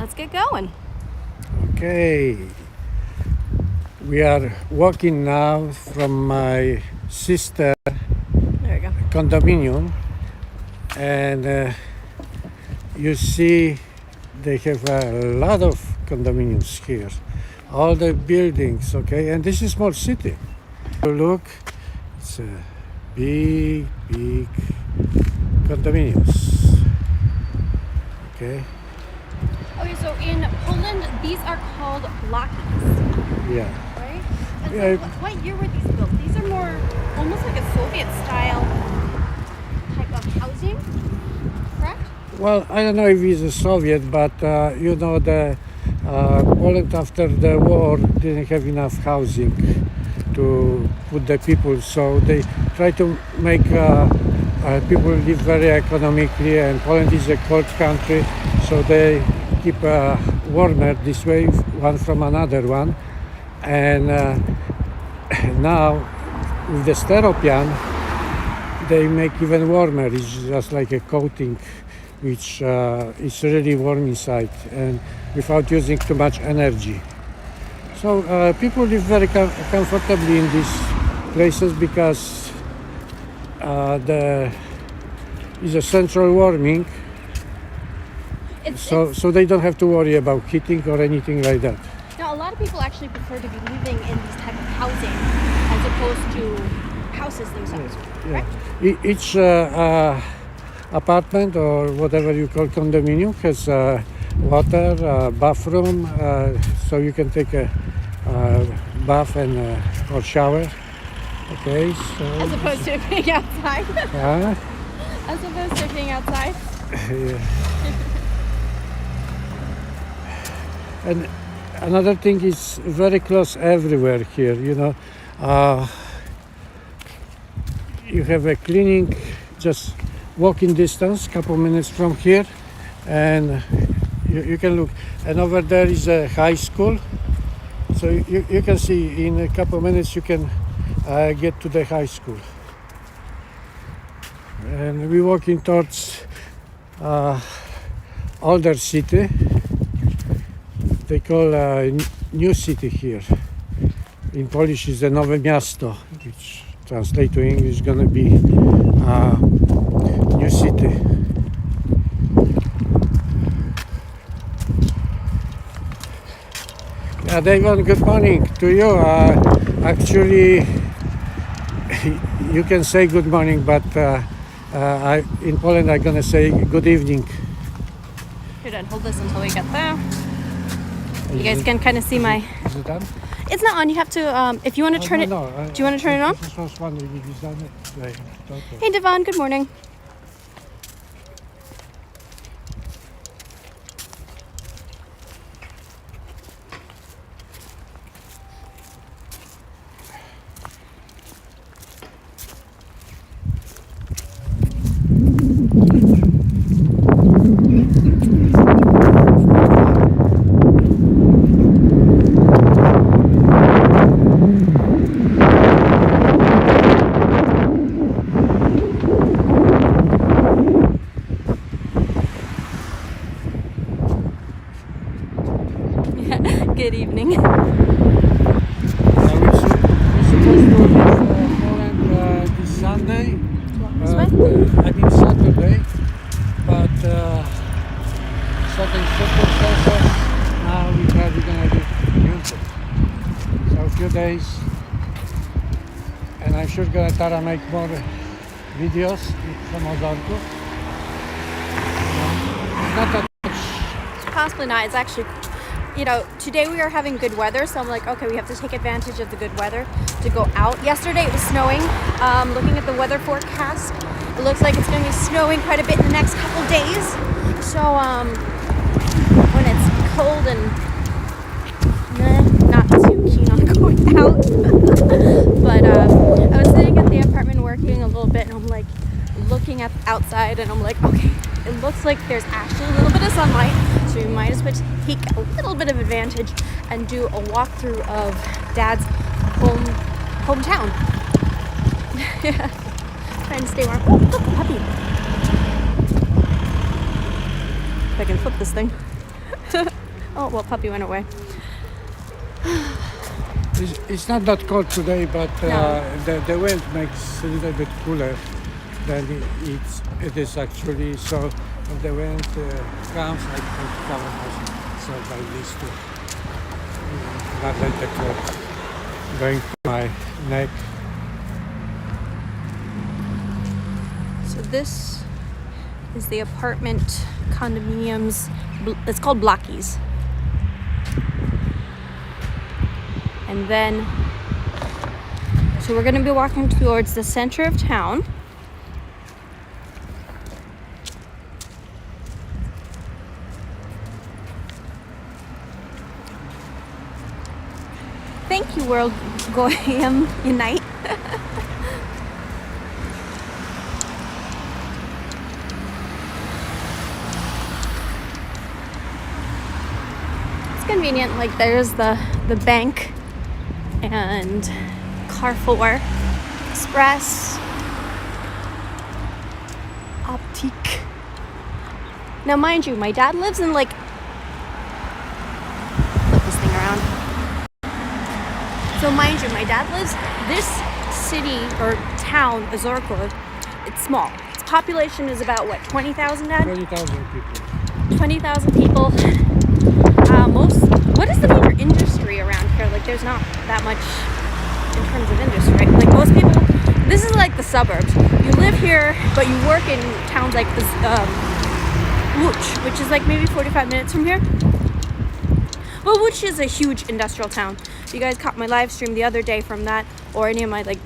Let's get going. Okay, we are walking now from my sister There we go. condominium, and you see they have a lot of condominiums here, all the buildings. Okay, and this is small city. You look, it's a big condominiums. Okay. Okay, so in Poland, these are called blockies, Yeah. right? And Yeah. so what year were these built? These are more almost like a Soviet-style type of housing, correct? Well, I don't know if he's a Soviet, but the Poland after the war didn't have enough housing to put the people, so they try to make people live very economically. And Poland is a cold country, so they keep warmer this way, one from another one. And now with the styropian, they make even warmer. It's just like a coating, which is really warm inside and without using too much energy. So people live very comfortably in these places because there is a central warming, so they don't have to worry about heating or anything like that. Now, a lot of people actually prefer to be living in these type of housing as opposed to houses themselves, correct? Each apartment or whatever you call condominium has water, bathroom, so you can take a bath and or shower. Okay, so As opposed to being outside. As opposed to being outside. yeah. And another thing is very close everywhere here. You have a clinic just walking distance, couple minutes from here, and you can look. And over there is a high school, so you can see in a couple minutes you can get to the high school. And we're walking towards older city. They call new city here. In Polish is a Nowe Miasto, which translate to English is gonna be new city. Yeah, Davon, good morning to you. Actually, you can say good morning, but in Poland I'm gonna say good evening. Here, then hold this until we get there. You guys can kind of see my... Is it done? It's not on. You have to, if you want to turn it... No, Do you want to turn it on? This was wondering if it's done. Okay. Hey, Devon. Good morning. Good evening. We're supposed to leave Poland this Sunday. This way? I mean Saturday, but certain circumstances now we're probably gonna leave Tuesday. So a few days, and I'm sure gonna try to make more videos from Ozorkow. Not that Possibly not. It's actually, today we are having good weather, so I'm like, okay, we have to take advantage of the good weather to go out. Yesterday it was snowing. Looking at the weather forecast, it looks like it's going to be snowing quite a bit in the next couple days. So when it's cold and not too keen on going out. But I was sitting at the apartment working a little bit, and I'm like looking at outside, and I'm like, okay, it looks like there's actually a little bit of sunlight, so we might as well take a little bit of advantage and do a walkthrough of Dad's hometown. Yeah, trying to stay warm. Oh, look, puppy. If I can flip this thing. Oh, well, puppy went away. It's not that cold today, but No. the wind makes a little bit cooler than it is actually. So when the wind comes, I can cover myself by this to not let the clothes going to my neck. So this is the apartment condominiums. It's called Blockies. And then, so we're going to be walking towards the center of town. Thank you, World Goyim Unite. It's convenient, like there's the bank and Carrefour, Express, Optique. Now mind you, my dad lives in like, flip this thing around. So mind you, my dad lives, this city or town, Ozorkow, it's small. Its population is about what, 20,000, Dad? 20,000 people. 20,000 people. What is the major industry around here? Like there's not that much in terms of industry. Like most people, this is like the suburbs. You live here, but you work in towns like this, Łódź, which is like maybe 45 minutes from here. Well, Łódź is a huge industrial town. If you guys caught my live stream the other day from that, or any of my like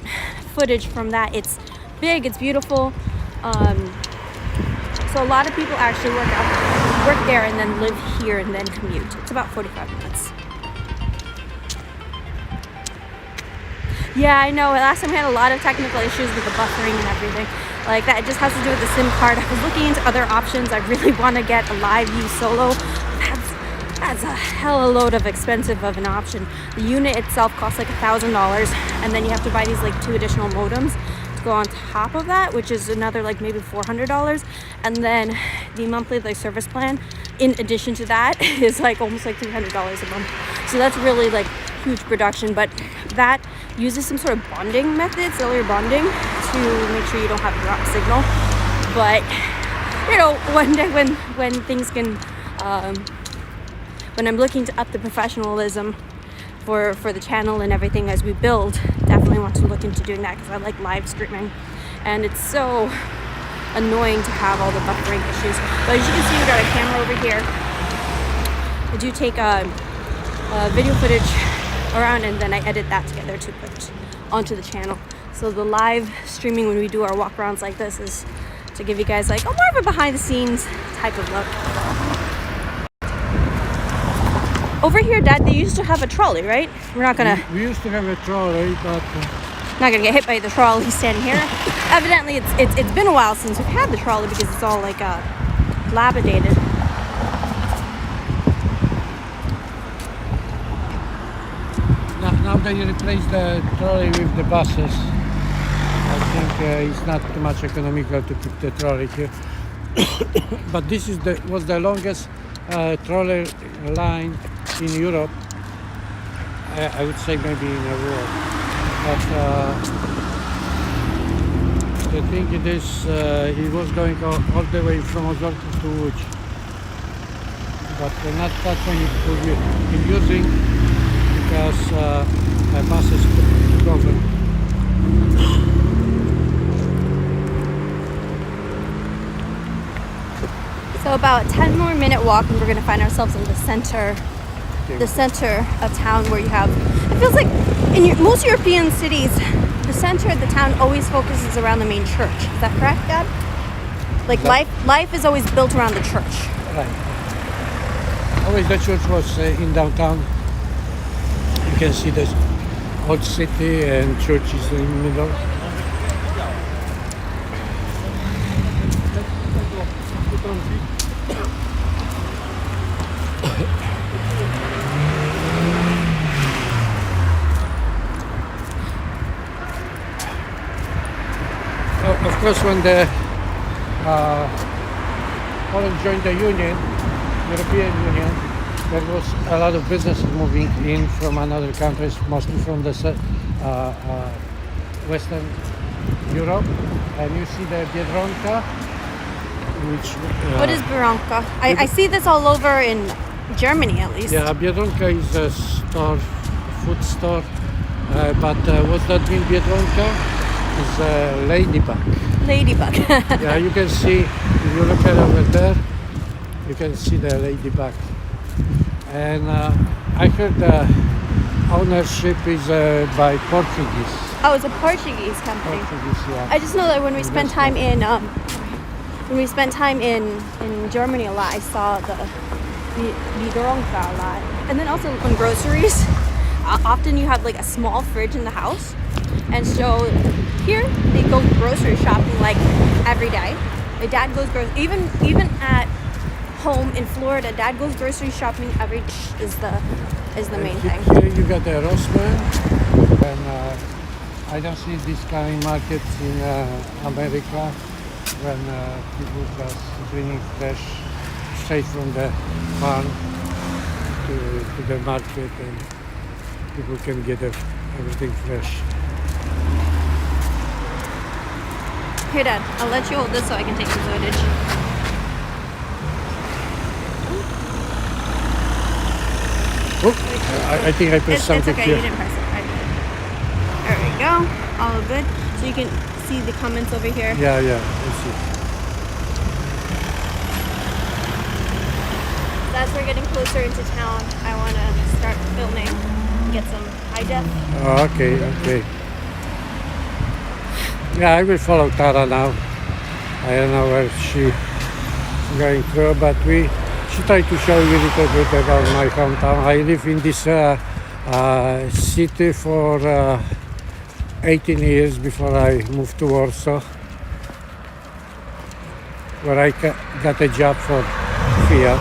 footage from that, it's big, it's beautiful. So a lot of people actually work there and then live here and then commute. It's about 45 minutes. Yeah, I know. Last time I had a lot of technical issues with the buffering and everything. Like that, it just has to do with the SIM card. I was looking into other options. I really want to get a live view solo. That's a hella load of expensive of an option. The unit itself costs like $1,000, and then you have to buy these like 2 additional modems to go on top of that, which is another like maybe $400. And then the monthly like service plan, in addition to that, is like almost like $300 a month. So that's really like huge production, but that uses some sort of bonding method, cellular bonding, to make sure you don't have a drop signal. But you know, one day when things can when I'm looking to up the professionalism for the channel and everything as we build, definitely want to look into doing that, because I like live streaming and it's so annoying to have all the buffering issues. But as you can see, we got a camera over here. I do take video footage around and then I edit that together to put onto the channel. So the live streaming when we do our walkarounds like this is to give you guys like more of a behind the scenes type of look. Over here, Dad, they used to have a trolley, right? We're not gonna... We used to have a trolley, but... not gonna get hit by the trolley standing here. Evidently, it's been a while since we've had the trolley because it's all like lapidated. Now they replace the trolley with the buses. I think it's not too much economical to keep the trolley here. But this is was the longest trolley line in Europe. I would say maybe in the world. But the thing it is, it was going all the way from Ozorkow to Łódź. But not that many people been using, because buses took over. So about a 10 more minute walk and we're gonna find ourselves in the center of town, where you have, it feels like in most European cities, the center of the town always focuses around the main church. Is that correct, Dad? Like life is always built around the church. Right. Always the church was in downtown. You can see the old city and church is in the middle. Of course, when the Poland joined the Union, European Union, there was a lot of businesses moving in from other countries, mostly from the Western Europe. And you see the Biedronka, which... What is Biedronka? I see this all over in Germany, at least. Yeah, Biedronka is a store, food store. But what that mean, Biedronka? Is a ladybug. Ladybug. Yeah, you can see, if you look at over there, you can see the ladybug. And I heard the ownership is by Portuguese. Oh, it's a Portuguese company. Portuguese, yeah. I just know that when we spent time in Germany a lot, I saw the Biedronka a lot. And then also on groceries, often you have like a small fridge in the house. And so here they go grocery shopping like every day. My dad goes even at home in Florida. Dad goes grocery shopping every is the main thing. Here you got the Rossmann, and I don't see this kind of markets in America when people just bringing fresh straight from the farm to the market, and people can get everything fresh. Here, Dad, I'll let you hold this so I can take some footage. Oh, I think I pressed something okay, here. you didn't press it. I did. There we go. All good. So you can see the comments over here. Yeah, I see. As we're getting closer into town, I want to start filming, get some high def. Oh, okay. Yeah, I will follow Tara now. I don't know where she's going through, but she tried to show you a little bit about my hometown. I live in this city for 18 years before I moved to Warsaw, where I got a job for Fiat.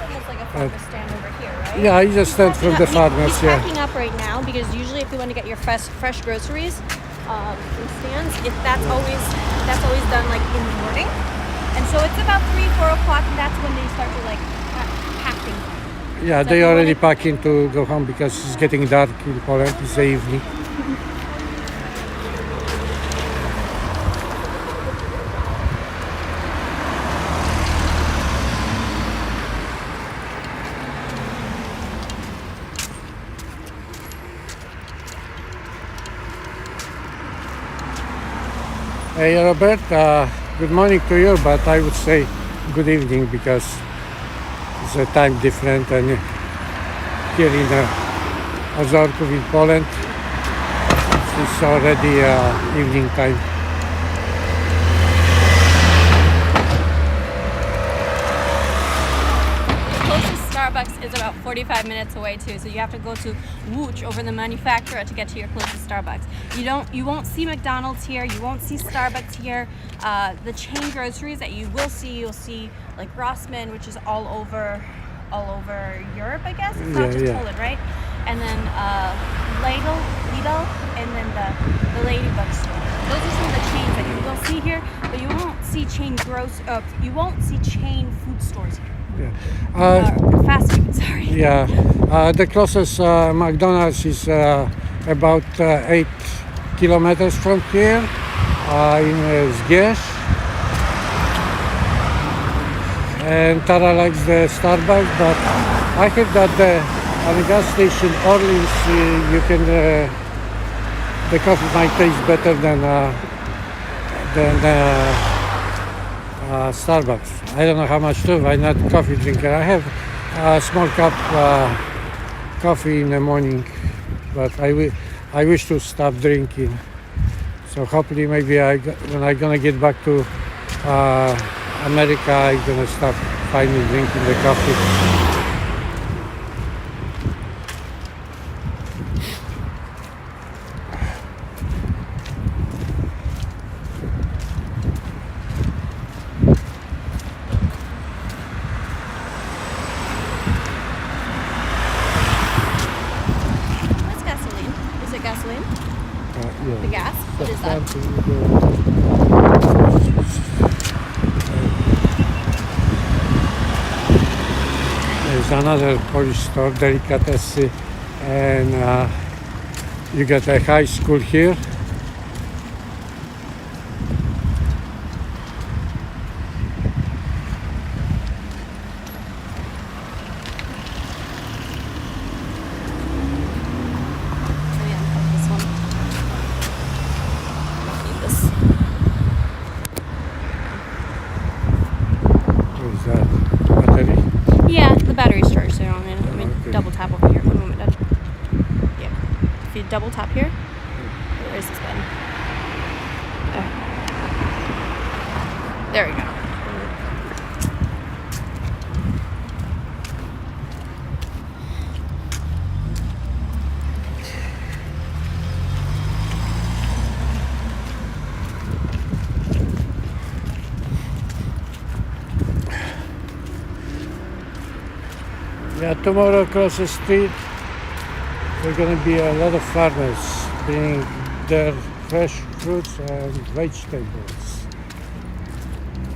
Almost like a farmer stand over here, right? Yeah, I just stand from the farmers. He's Yeah. packing up right now because usually if you want to get your fresh groceries from stands, that's always done like in the morning, and so it's about 3-4 o'clock, and that's when they start to like pack things. Yeah, So they if you already wanna- packing to go home because it's getting dark in Poland. It's the evening. Hey Robert, good morning to you, but I would say good evening because it's a time different, and here in Ozorkow in Poland it's already evening time. Closest Starbucks is about 45 minutes away too, so you have to go to Łódź over the manufacturer to get to your closest Starbucks. You won't see McDonald's here, you won't see Starbucks here. The chain groceries that you'll see like Rossmann, which is all over Europe, I guess. It's not just Poland, right? And then Lidl, and then the Ladybug store. Those are some of the chains that you will see here, but you won't see chain food stores here. Yeah. Fast food, sorry. Yeah, the closest McDonald's is about 8 kilometers from here in Zgierz. And Tara likes the Starbucks, but I heard that at the gas station Orleans you can the coffee might taste better than Starbucks. I don't know how much too. I'm not a coffee drinker. I have a small cup coffee in the morning, but I wish to stop drinking. So hopefully maybe when I'm gonna get back to America, I'm gonna stop finally drinking the coffee. What's gasoline? Is it gasoline? Yeah. The gas? What is that? There's another Polish store, Delikatesy, and you get a high school here. Oh yeah, this one. Need this. What is that? Battery? Yeah, the battery's charged, so I'm gonna Okay. double tap over here. One moment, Dad. Yeah. If you double tap here, where is this button? There we go. Yeah, tomorrow across the street there are going to be a lot of farmers bringing their fresh fruits and vegetables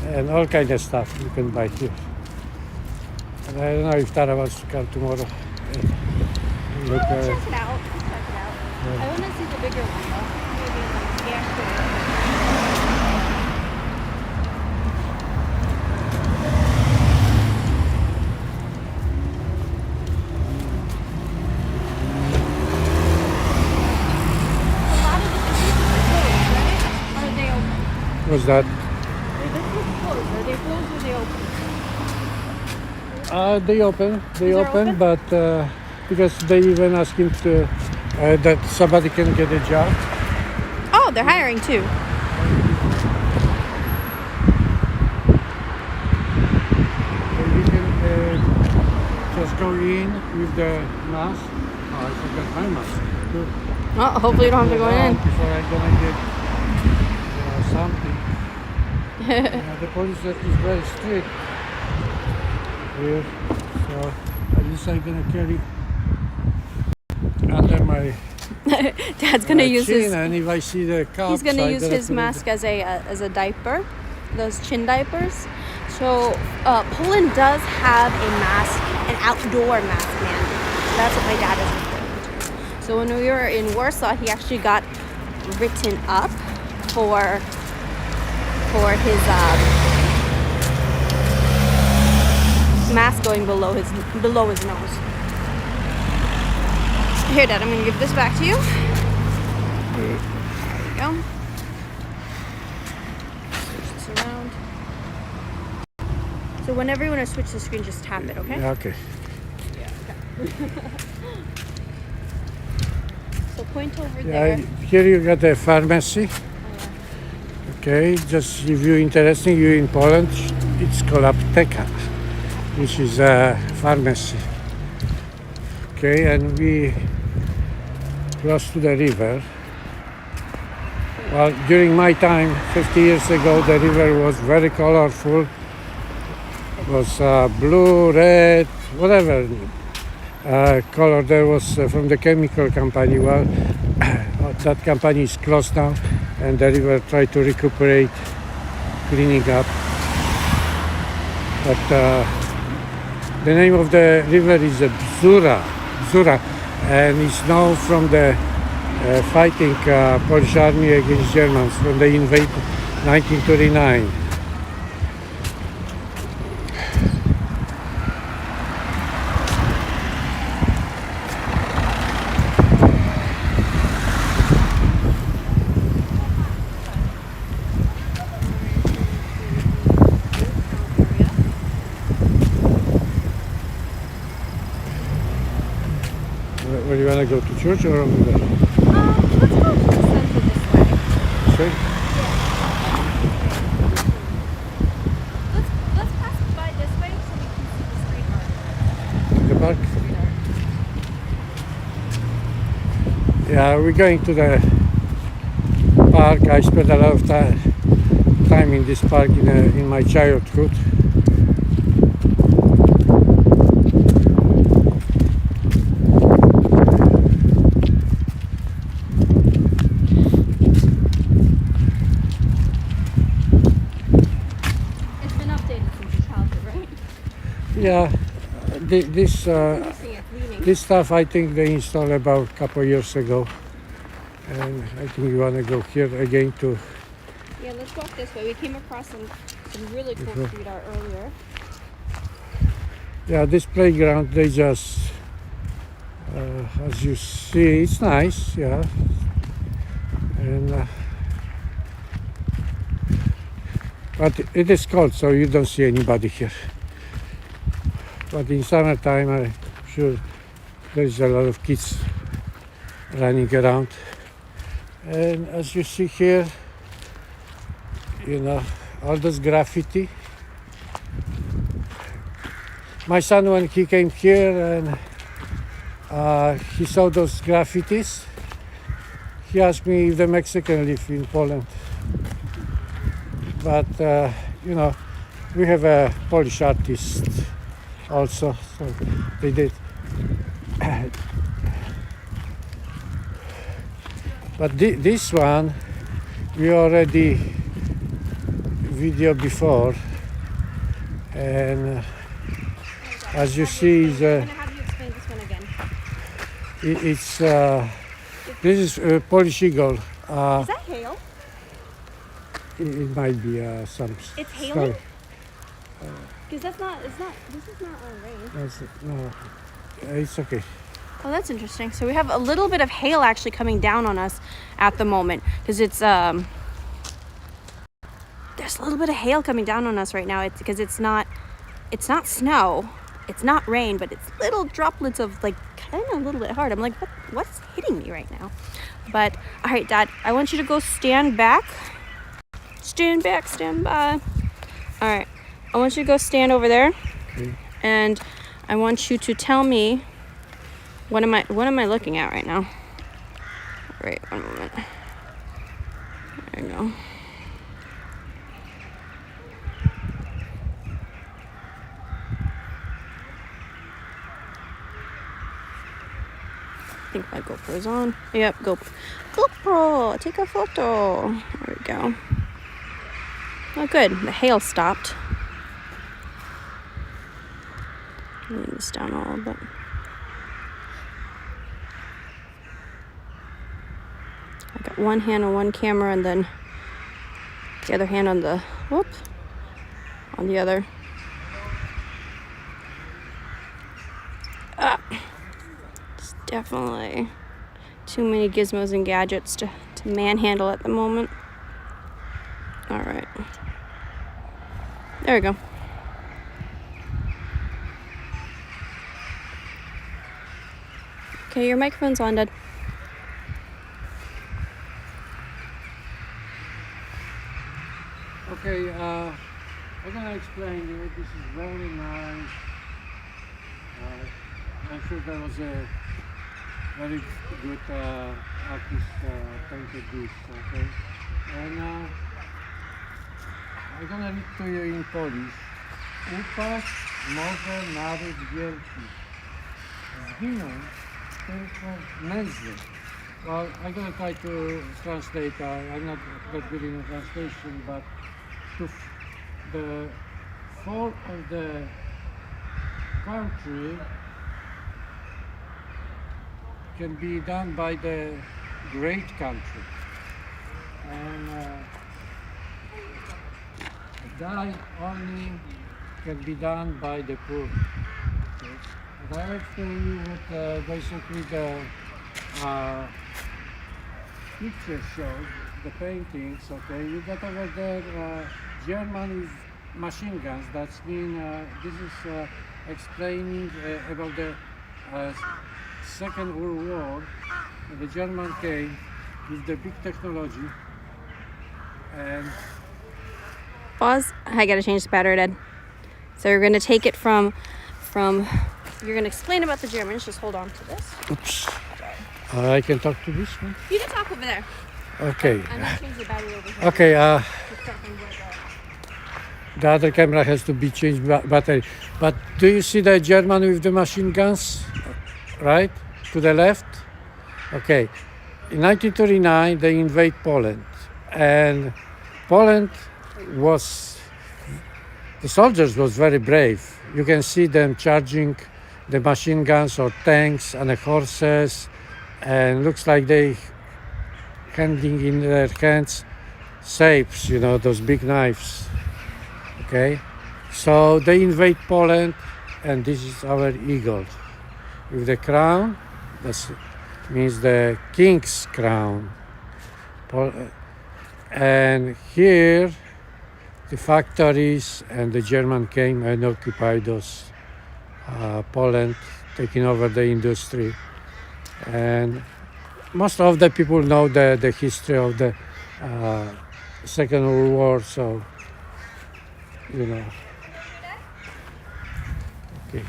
and all kind of stuff you can buy here. And I don't know if Tara wants to come tomorrow. and Look Check at it out. Check it out. I want to see the bigger one though. Maybe the actual. A lot of the businesses are closed, right? Or are they open? what's that? The businesses closed. Are they closed or are they open? They open, They're open? but because they even ask him to that somebody can get a job. Oh, they're hiring too. You can just go in with the mask. Oh, I forgot my mask. Good. Well, hopefully you don't have to go in. Before I'm gonna get something. The police is very strict here, so at least I'm gonna carry under my Dad's gonna use chin, his. and if I see the cops, He's gonna I'm use gonna his put it- mask as a diaper, those chin diapers. So Poland does have a mask, an outdoor mask mandate. So that's what my dad is referring to. So when we were in Warsaw, he actually got written up for his mask going below his nose. Here, Dad, I'm gonna give this back to you. There you go. Switch this around. So whenever you want to switch the screen, just tap it, okay? Yeah, okay. So point over Yeah, there. here you got a pharmacy. Okay, just if you're interested, you're in Poland, it's called apteka, which is a pharmacy. Okay, and we close to the river. Well, during my time, 50 years ago, the river was very colorful. It was blue, red, whatever color there was from the chemical company. Well, that company is closed now, and the river tried to recuperate, cleaning up. But the name of the river is Bzura, and it's known from the fighting Polish army against Germans when they invaded 1939. Where do you want to go to church or over there? Let's go to the center this way. Sorry? Let's pass by this way so we can see the street art. The park? Street art. Yeah, we're going to the park. I spent a lot of time in this park in my childhood. It's been updated since your childhood, right? Yeah, This Interesting, it's leaning. this stuff I think they installed about a couple years ago, and I think we want to go here again to. Yeah, let's walk this way. We came across some really cool street art earlier. Yeah, this playground, they just, as you see, it's nice, yeah. And but it is cold, so you don't see anybody here. But in summertime, I'm sure there's a lot of kids running around. And as you see here, you know, all this graffiti. My son, when he came here and he saw those graffitis, he asked me if the Mexican live in Poland. But, you know, we have a Polish artist also, so they did. But this one, we already video before, and as you see, I'm gonna have you explain this one again. it's this is Polish eagle. Is that hail? It might be some. It's hailing? Because this is not rain. No, it's okay. Oh, that's interesting. So we have a little bit of hail actually coming down on us at the moment because it's there's a little bit of hail coming down on us right now. It's because it's not snow, it's not rain, but it's little droplets of like kind of a little bit hard. I'm like, what's hitting me right now? But all right, Dad, I want you to go stand back. Stand back, stand by. All right, I want you to go stand over there, and I want you to tell me what am I looking at right now? Wait, one moment. There you go. I think my GoPro's on. Yep, GoPro, take a photo. There we go. Oh, good. The hail stopped. Lean this down a little bit. I got one hand on one camera and then the other hand on the on the other. It's definitely too many gizmos and gadgets to manhandle at the moment. All right. There we go. Okay, your microphone's on, Dad. Okay, I'm gonna explain you. This is very nice. I'm sure there was a very good artist painted this. Okay, and I'm gonna read to you in Polish. Upaść może naród wielki. Zginąć tylko nędzny. Well, I'm gonna try to translate. I'm not that good in translation, but the fall of the country can be done by the great country, and die only can be done by the poor. Okay? And I explain you what basically the picture shows, the paintings. Okay, you got over there German with machine guns. That's mean this is explaining about the Second World War. The German came with the big technology and Pause. I gotta change the battery, Dad. So you're gonna take it from. You're gonna explain about the Germans. Just hold on to this. oops. I can talk to this one. You can talk over there. Okay. I'm gonna change the battery over here. Okay. To start from where The other camera has to be changed battery. But do you see the German with the machine guns? Right? To the left? Okay. In 1939, they invade Poland. And Poland was, the soldiers was very brave. You can see them charging the machine guns or tanks and the horses, and looks like they handing in their hands sabres, those big knives. Okay, so they invade Poland, and this is our eagle with the crown. That means the king's crown. And here the factories, and the German came and occupied those Poland, taking over the industry. And most of the people know the history of the Second World War, so Okay.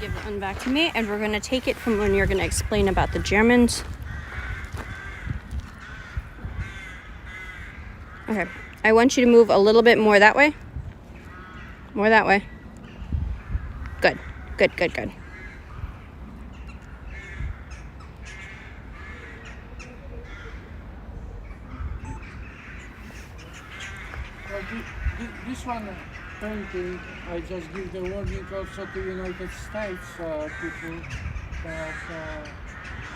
Give that one back to me, and we're going to take it from when you're going to explain about the Germans. Okay, I want you to move a little bit more that way. More that way. Good, good, good, good. Well, this one painting, I just give the warning also to United States people that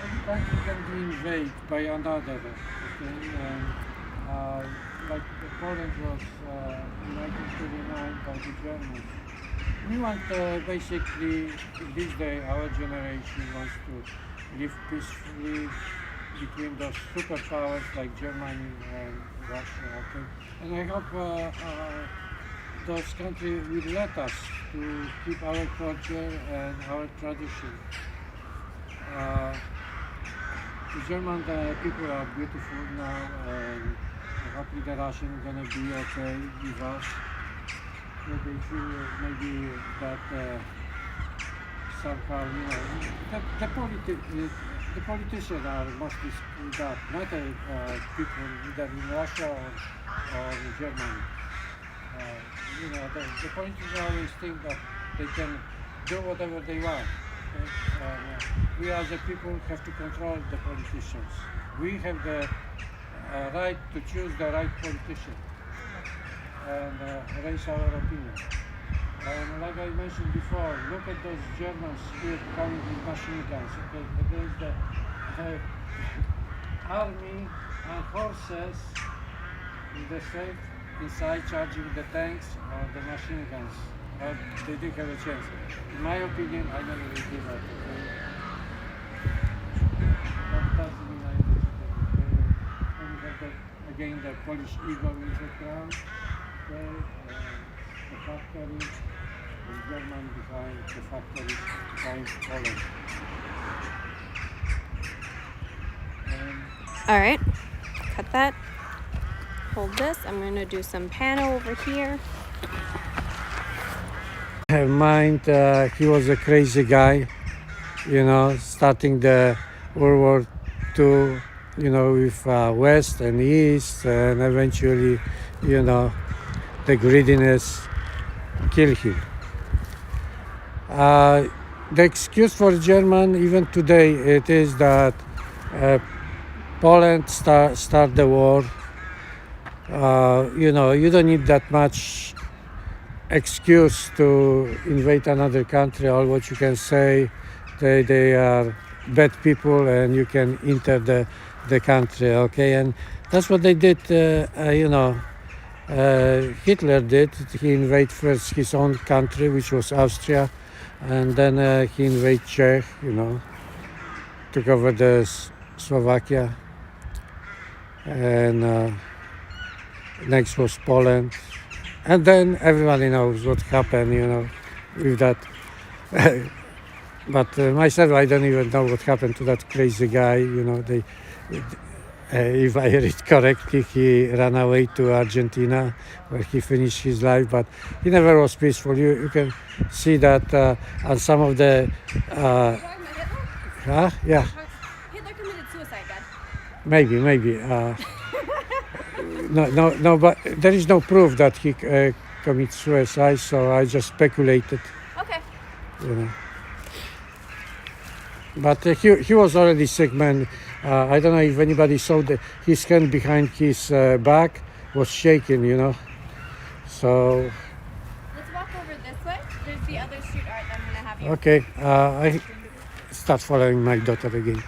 every country can be invaded by another. Okay? And, like Poland was in 1939 by the Germans. We want basically, this day, our generation wants to live peacefully between those superpowers like Germany and Russia. Okay? And I hope those countries will let us to keep our culture and our tradition. The German people are beautiful now, and hopefully the Russian are gonna be okay with us. But they feel maybe that somehow, the politicians are mostly screwed up, not people either in Russia or Germany. The politicians always think that they can do whatever they want. Okay? We as the people have to control the politicians. We have the right to choose the right politician and raise our opinion. And like I mentioned before, look at those Germans here coming with machine guns. Okay, against the army and horses in the street inside charging the tanks or the machine guns. They didn't have a chance. In my opinion, I never will give up. Okay? That doesn't mean I will. And we have again the Polish eagle with the crown. Okay? The factory, the German behind the factory behind Poland. All right, cut that. Hold this. I'm going to do some pano over here. I have in mind, he was a crazy guy, starting the World War II, with West and East, and eventually, the greediness killed him. The excuse for German, even today, it is that Poland start the war. You don't need that much excuse to invade another country. All what you can say, they are bad people, and you can enter the country. Okay, and that's what they did. Hitler did. He invaded first his own country, which was Austria, and then he invaded Czech. Took over the Slovakia, and next was Poland. And then everybody knows what happened, with that. But myself, I don't even know what happened to that crazy guy. If I read correctly, he ran away to Argentina, where he finished his life. But he never was peaceful. You can see that on some of the. Yeah. committed suicide, Dad. Maybe. No, but there is no proof that he commits suicide, so I just speculated, Okay. you know. But he was already sick, man. I don't know if anybody saw his hand behind his back was shaking, you know. So, Let's walk over this way. There's the other street art that I'm gonna have you. okay, I start following my daughter again.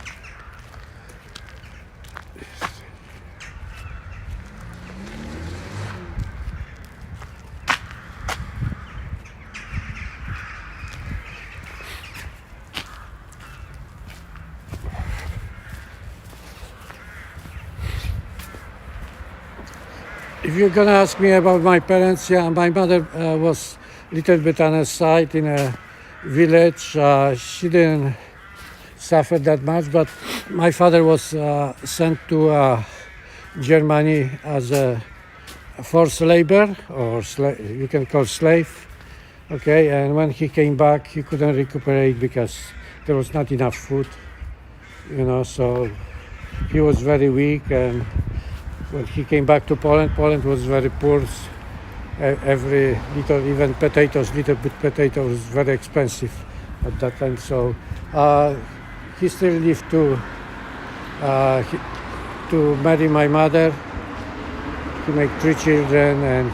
If you're gonna ask me about my parents, yeah, my mother was a little bit on the side in a village. She didn't suffer that much, but my father was sent to Germany as a forced labor, or you can call slave. Okay, and when he came back, he couldn't recuperate because there was not enough food, you know, so he was very weak. And when he came back to Poland, Poland was very poor. Every little, even potatoes, little bit potatoes was very expensive at that time. So he still lived to marry my mother. He made 3 children, and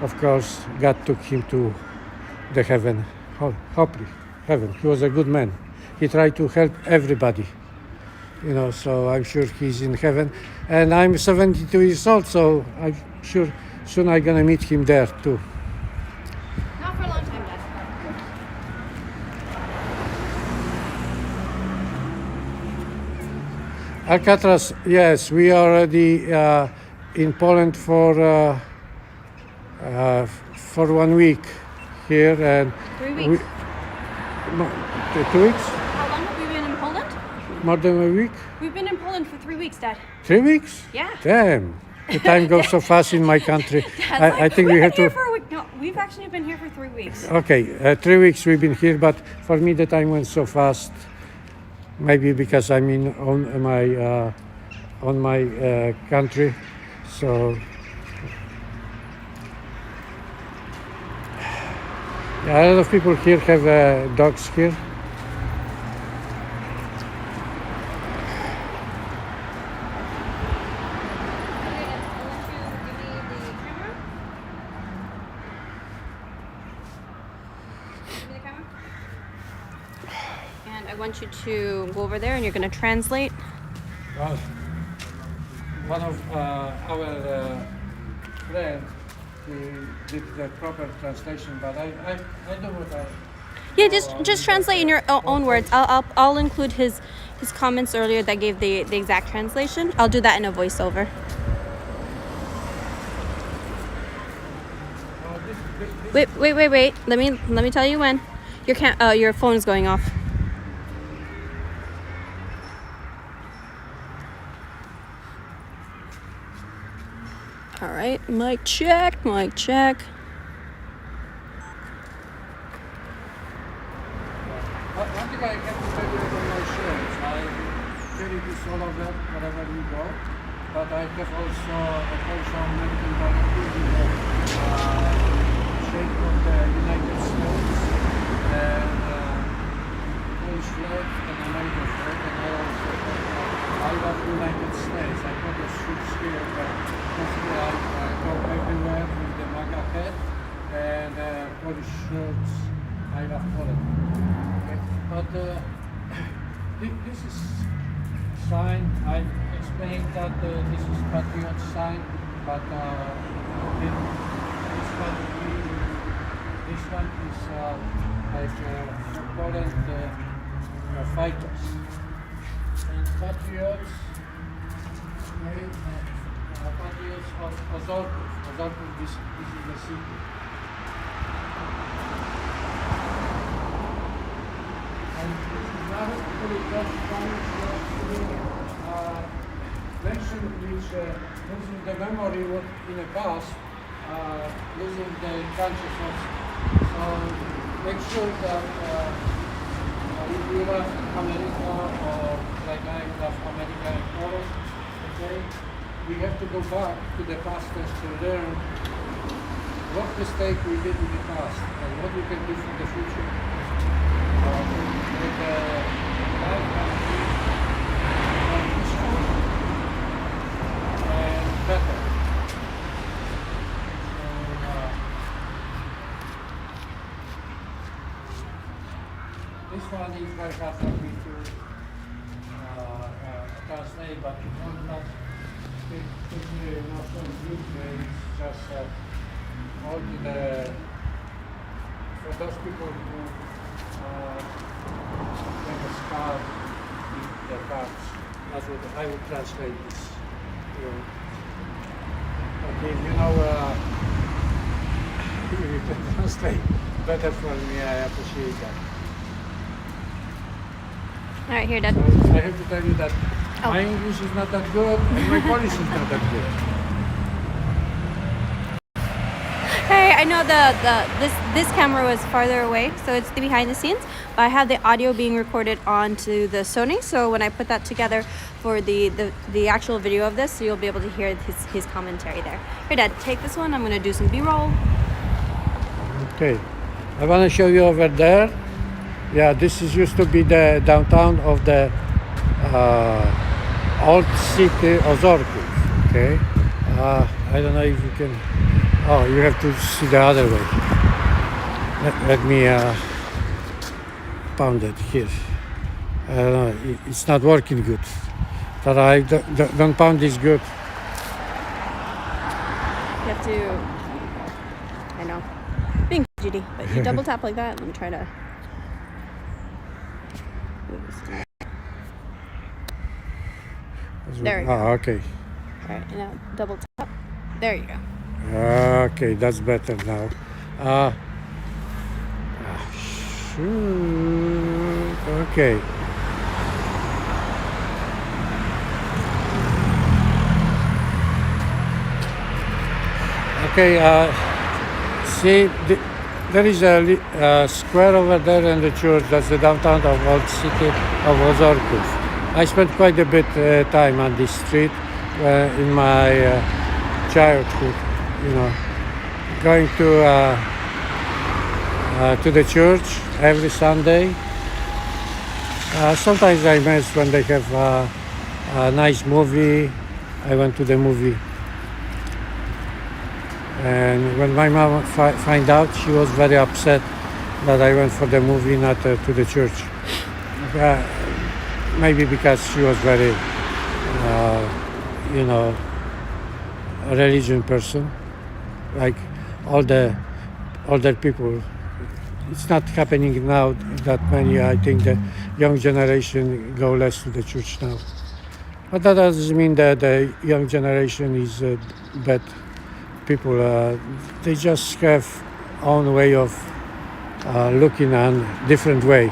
of course God took him to the heaven, hopefully heaven. He was a good man. He tried to help everybody, you know, so I'm sure he's in heaven. And I'm 72 years old, so I'm sure soon I'm gonna meet him there too. Not for a long time, Dad. Alcatraz, yes, we are already in Poland for 1 week here, and 3 weeks. 2 weeks, How long have we been in Poland? more than a week, We've been in Poland for 3 weeks, Dad. 3 weeks. Yeah. Damn, the time goes so fast in my country. Dad's I think we we've have been here to. for a week. No, we've actually been here for 3 weeks. Okay, 3 weeks we've been here, but for me the time went so fast. Maybe because I'm on my country, so yeah, a lot of people here have dogs here. And I want you to go over there and you're going to translate. Well, one of our friends did the proper translation, but I do what I. Yeah, just translate in your own words. I'll include his comments earlier that gave the exact translation. I'll do that in a voiceover. Wait. Let me tell you when. Your phone is going off. All right, mic check. One thing I have to tell you about my shirts, I carry this all of them wherever we go, but I have also a Polish American volunteer in the shape of the United States, and Polish flag and American flag, and I love United States. I got the shirts here, but mostly I go everywhere with the MAGA hat and Polish shirts. I love Poland. But this is sign. I explained that this is patriot sign, but this one is like Poland fighters and patriots. Patriots of Ozorkow. Ozorkow, this is the city. And this is not fully just mention which losing the memory what in the past, losing the consciousness. So make sure that if you love America or like I love America and Poland. Okay, we have to go back to the past to learn what mistake we did in the past and what we can do for the future. With life country more peaceful and better. This one is very hard for me to translate, but it won't not take me enough from group. It's just all to the for those people who have a scar in their parts. That's what I would translate this. Okay, if you know you can translate better for me, I appreciate that. All right, here, Dad. So I have to tell you that my English is not that good and my Polish is not that good. Hey, I know this camera was farther away, so it's the behind the scenes. But I have the audio being recorded onto the Sony, so when I put that together for the actual video of this, so you'll be able to hear his commentary there. Here, Dad, take this one. I'm gonna do some B-roll. Okay, I want to show you over there. Yeah, this is used to be the downtown of the old city Ozorkow. Okay, I don't know if you can. Oh, you have to see the other way. Let me pound it here. I don't know, it's not working good. But I don't pound this good. You have to, I know, being fidgety, but you double tap like that. Let me try to. There you go. Oh, okay. All right, and now double tap. There you go. Okay, that's better now. Shoot. Okay. Okay, see, there is a square over there in the church. That's the downtown of old city of Ozorkow. I spent quite a bit time on this street in my childhood, you know, going to the church every Sunday. Sometimes I miss when they have a nice movie. I went to the movie. And when my mom found out, she was very upset that I went for the movie, not to the church. Maybe because she was very, you know, a religion person, like all the older people. It's not happening now that many. I think the young generation go less to the church now. But that doesn't mean that the young generation is bad people. They just have own way of looking on different way.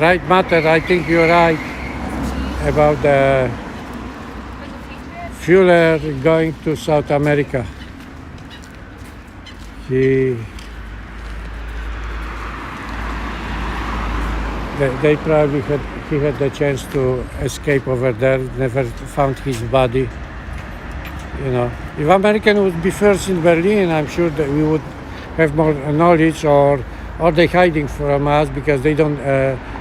Right, Matter, I think you're right about the Fuller going to South America. They probably he had the chance to escape over there, never found his body. You know, if American would be first in Berlin, I'm sure that we would have more knowledge, or they hiding from us because they don't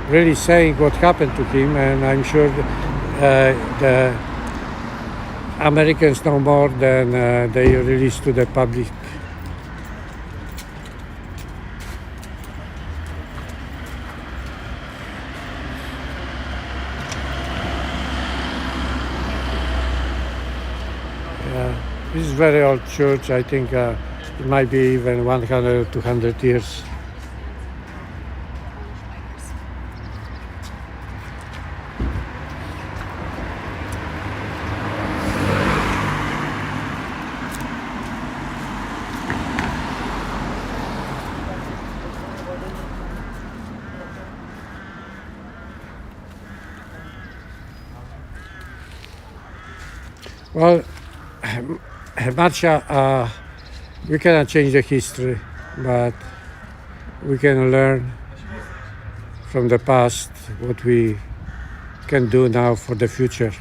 really saying what happened to him, and I'm sure the Americans know more than they release to the public. This is very old church. I think it might be even 100, 200 years. Well, Marcia, we cannot change the history, but we can learn from the past what we can do now for the future.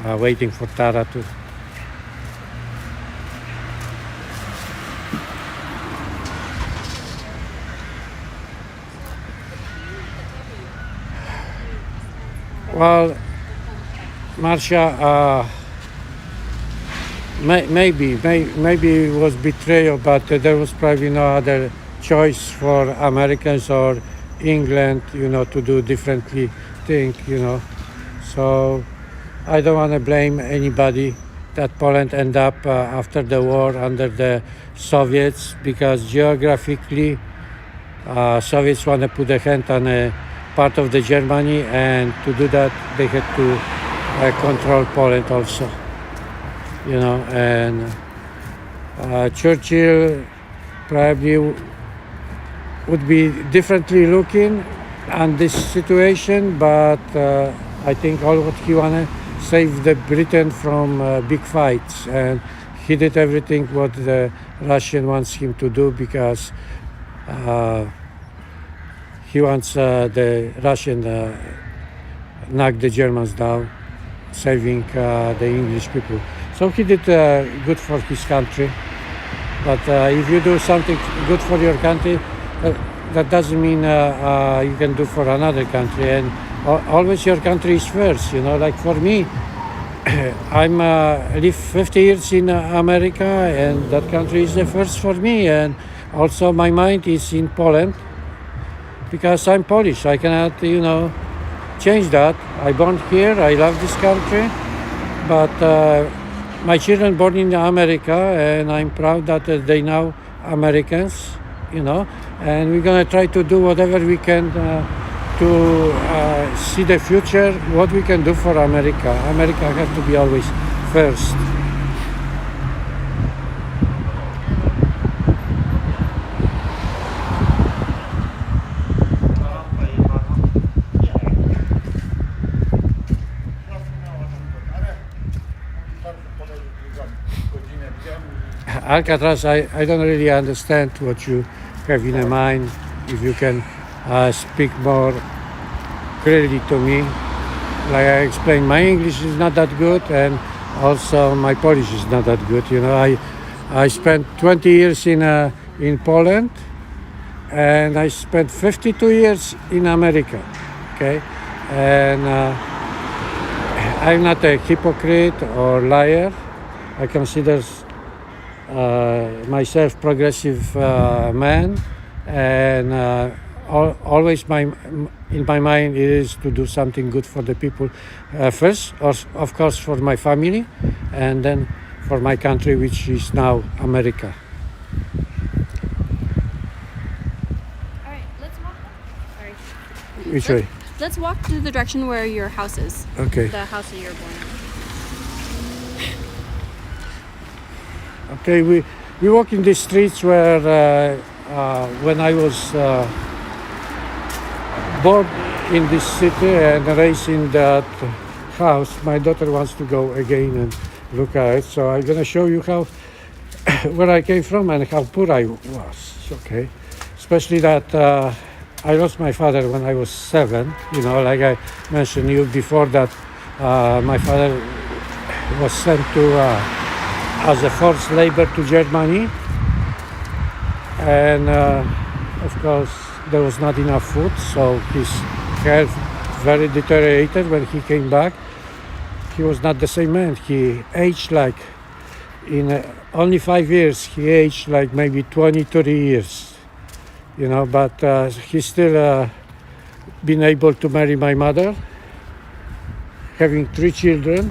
Waiting for Tara to. Well, Marcia, maybe it was betrayal, but there was probably no other choice for Americans or England, to do differently thing, So I don't want to blame anybody that Poland ended up after the war under the Soviets, because geographically, Soviets want to put a hand on a part of the Germany, and to do that they had to control Poland also, and Churchill probably would be differently looking on this situation, but I think all what he wanted save the Britain from big fights, and he did everything what the Russian wants him to do, because he wants the Russian knock the Germans down, saving the English people. So he did good for his country. But if you do something good for your country, that doesn't mean you can do for another country. And always your country is first. Like for me, I'm live 50 years in America, and that country is the first for me. And also my mind is in Poland, because I'm Polish. I cannot, change that. I born here. I love this country, but my children born in America, and I'm proud that they now Americans, and we're gonna try to do whatever we can to see the future, what we can do for America. America has to be always first. Alcatraz, I don't really understand what you have in mind. If you can speak more clearly to me. Like I explained, my English is not that good, and also my Polish is not that good. I spent 20 years in Poland, and I spent 52 years in America. Okay, and I'm not a hypocrite or liar. I consider myself progressive man, and always in my mind it is to do something good for the people first, of course for my family, and then for my country, which is now America. All right, let's walk. Sorry. Which way? Let's walk to the direction where your house is. Okay. The house that you're born in. Okay, we walk in the streets where when I was born in this city and raised in that house, my daughter wants to go again and look at it. So I'm gonna show you how where I came from and how poor I was. Okay, especially that I lost my father when I was 7. Like I mentioned you before, that my father was sent to as a forced labor to Germany, and of course there was not enough food, so his health very deteriorated. When he came back, he was not the same man. He aged like, in only 5 years, he aged like maybe 20, 30 years, but he still been able to marry my mother, having 3 children,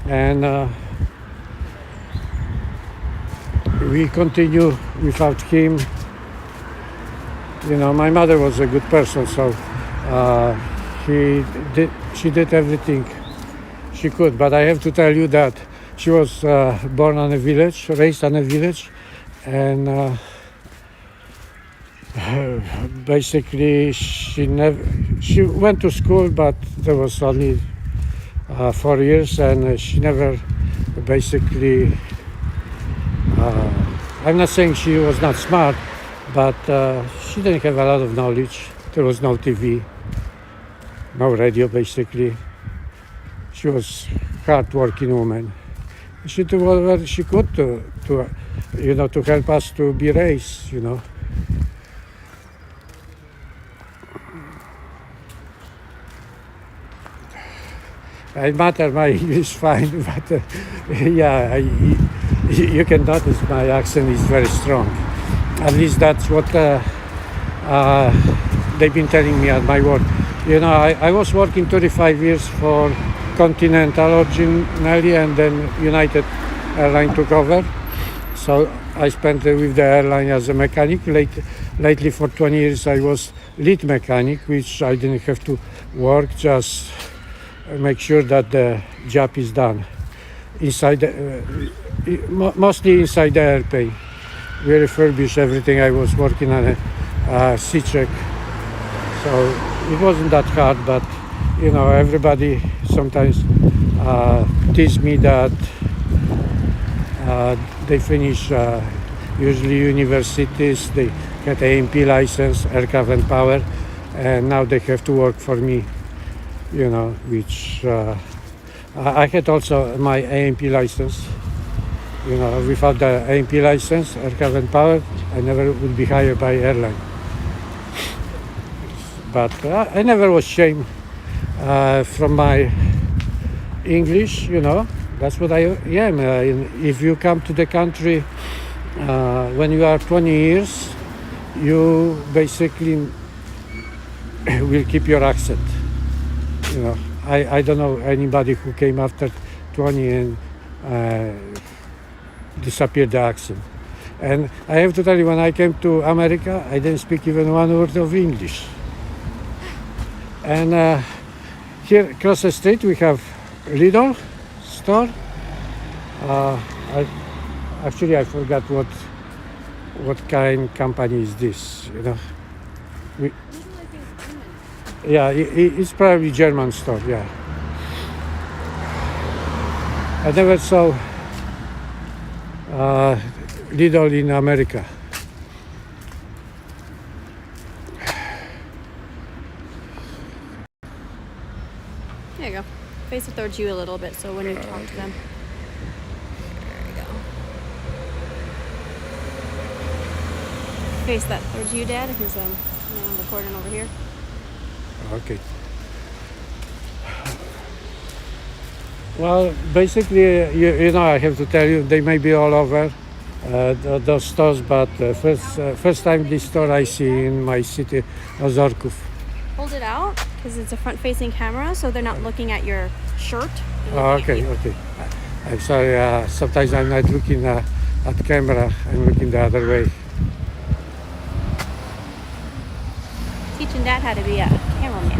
and we continue without him. My mother was a good person, so she did everything she could. But I have to tell you that she was born on a village, raised on a village, and Basically, she went to school, but there was only 4 years, and she never basically. I'm not saying she was not smart, but she didn't have a lot of knowledge. There was no TV, no radio. Basically, she was hard-working woman. She did whatever she could to help us to be raised. I matter my English fine, but yeah, you can notice my accent is very strong. At least that's what they've been telling me at my work. I was working 35 years for Continental originally, and then United Airline took over. So I spent with the airline as a mechanic. Lately, for 20 years, I was lead mechanic, which I didn't have to work, just make sure that the job is done inside, mostly inside the airplane. We refurbish everything. I was working on a C-check, so it wasn't that hard. But everybody sometimes tease me that they finish usually universities. They get A&P license, aircraft and power, and now they have to work for me. Which I had also my A&P license. Without the A&P license, aircraft and power, I never would be hired by airline. But I never was ashamed from my English. That's what I am. If you come to the country when you are 20 years, you basically will keep your accent. I don't know anybody who came after 20 and disappeared the accent. And I have to tell you, when I came to America, I didn't speak even one word of English. And here across the street we have Lidl store. I forgot what kind company is this. Yeah, it's probably German store, yeah. I never saw Lidl in America. There you go. Face it towards you a little bit so when you talk to them. There you go. Face that towards you, Dad, because I'm recording over here. Okay. Well, basically, I have to tell you, they may be all over those stores, but first time this store I see in my city, Ozorkow. Hold it out, because it's a front-facing camera, so they're not looking at your shirt. Okay. I'm sorry, sometimes I'm not looking at the camera, I'm looking the other way. Teaching Dad how to be a cameraman.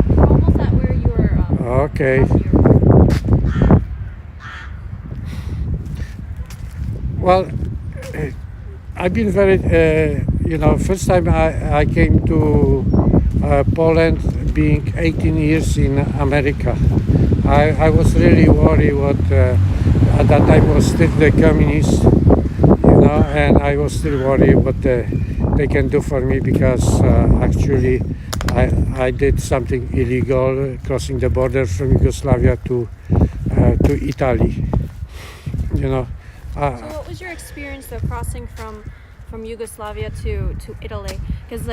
We're almost at where you were. Okay. Well, I've been very, first time I came to Poland being 18 years in America. I was really worried at that time was still the communists, and I was still worried what they can do for me because actually I did something illegal, crossing the border from Yugoslavia to Italy. So what was your experience though crossing from Yugoslavia to Italy? Because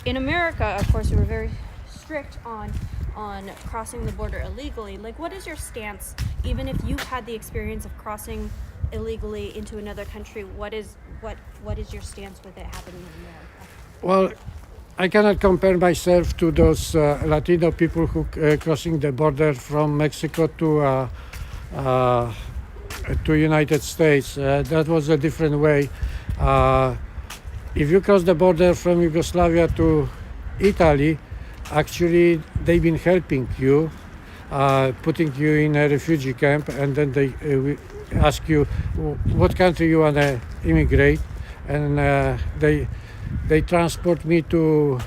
in America, of course, we were very strict on crossing the border illegally. What is your stance, even if you had the experience of crossing illegally into another country? What is your stance with it happening in America? Well, I cannot compare myself to those Latino people who crossing the border from Mexico to United States. That was a different way. If you cross the border from Yugoslavia to Italy, actually they've been helping you, putting you in a refugee camp, and then ask you what country you wanna immigrate, and they transport me to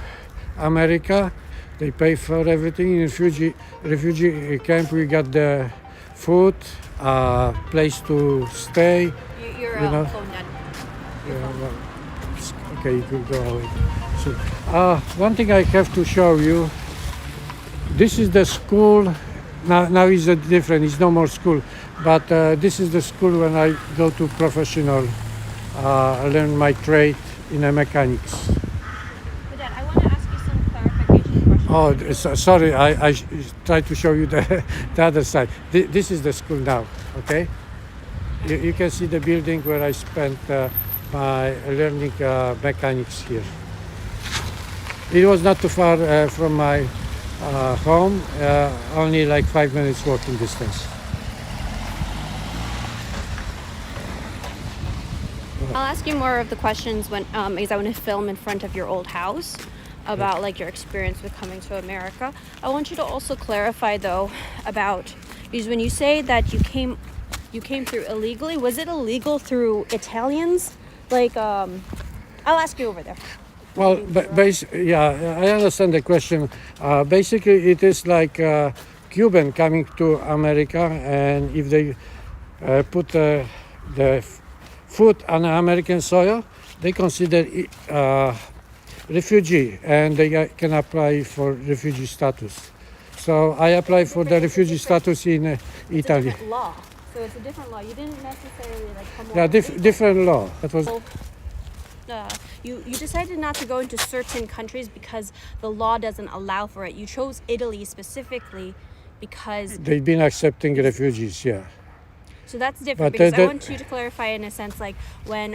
America. They pay for everything. In refugee camp, we got the food, place to stay. Your You know. phone done. Yeah, well, okay, it will go away. So, one thing I have to show you. This is the school. Now is different. It's no more school, but this is the school when I go to professional, learn my trade in a mechanics. But Dad, I want to ask you some clarification questions. Oh, sorry. I tried to show you the other side. This is the school now. Okay, you can see the building where I spent my learning mechanics here. It was not too far from my home, only like 5 minutes walking distance. I'll ask you more of the questions when because I want to film in front of your old house about like your experience with coming to America. I want you to also clarify though about, because when you say that you came through illegally, was it illegal through Italians? Like I'll ask you over there. Well, yeah, I understand the question. Basically, it is like Cuban coming to America, and if they put the food on American soil, they consider it refugee, and they can apply for refugee status. So I applied for the refugee status in It's a Italy. different law. So it's a different law. You didn't necessarily like come Yeah, over. different law. That was. You decided not to go into certain countries because the law doesn't allow for it. You chose Italy specifically because, They've been accepting refugees. Yeah. so that's different, But because I the- want you to clarify in a sense, like when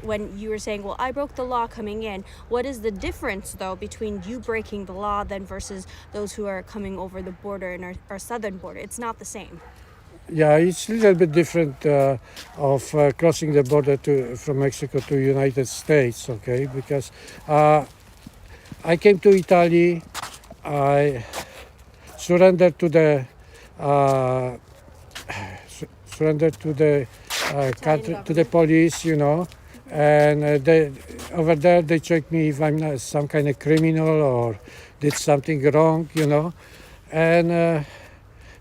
when you were saying, well, I broke the law coming in, what is the difference though between you breaking the law then versus those who are coming over the border in our southern border? It's not the same. Yeah, it's a little bit different of crossing the border from Mexico to United States, okay? Because I came to Italy, I surrendered to the country, to the police, you know, and over there they check me if I'm not some kind of criminal or did something wrong, you know, and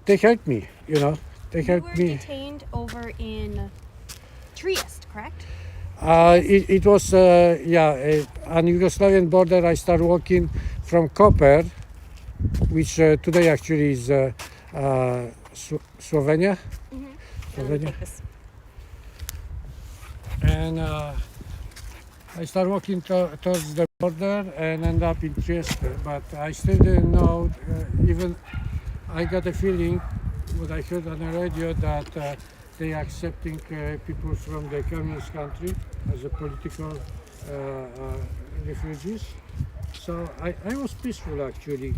they helped me, you know. They You helped were me. detained over in Trieste, correct? It was on Yugoslavian border. I started walking from Koper, which today actually is Slovenia. Slovenia. Take this. And I started walking towards the border and ended up in Trieste. But I still didn't know. Even I got a feeling, what I heard on the radio, that they are accepting people from the communist country as a political refugees. So I was peaceful actually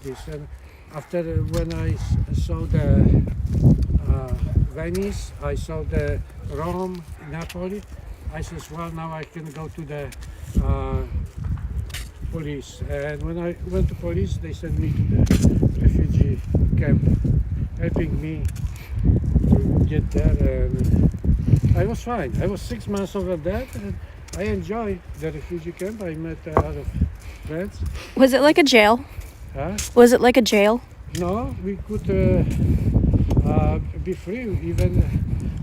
this, and after when I saw the Venice, I saw the Rome, Napoli, I said, well, now I can go to the police. And when I went to police, they sent me to the refugee camp, helping me to get there, and I was fine. I was 6 months over there, and I enjoyed the refugee camp. I met a lot of friends. Was it like a jail? Huh? Was it like a jail? No, we could be free. Even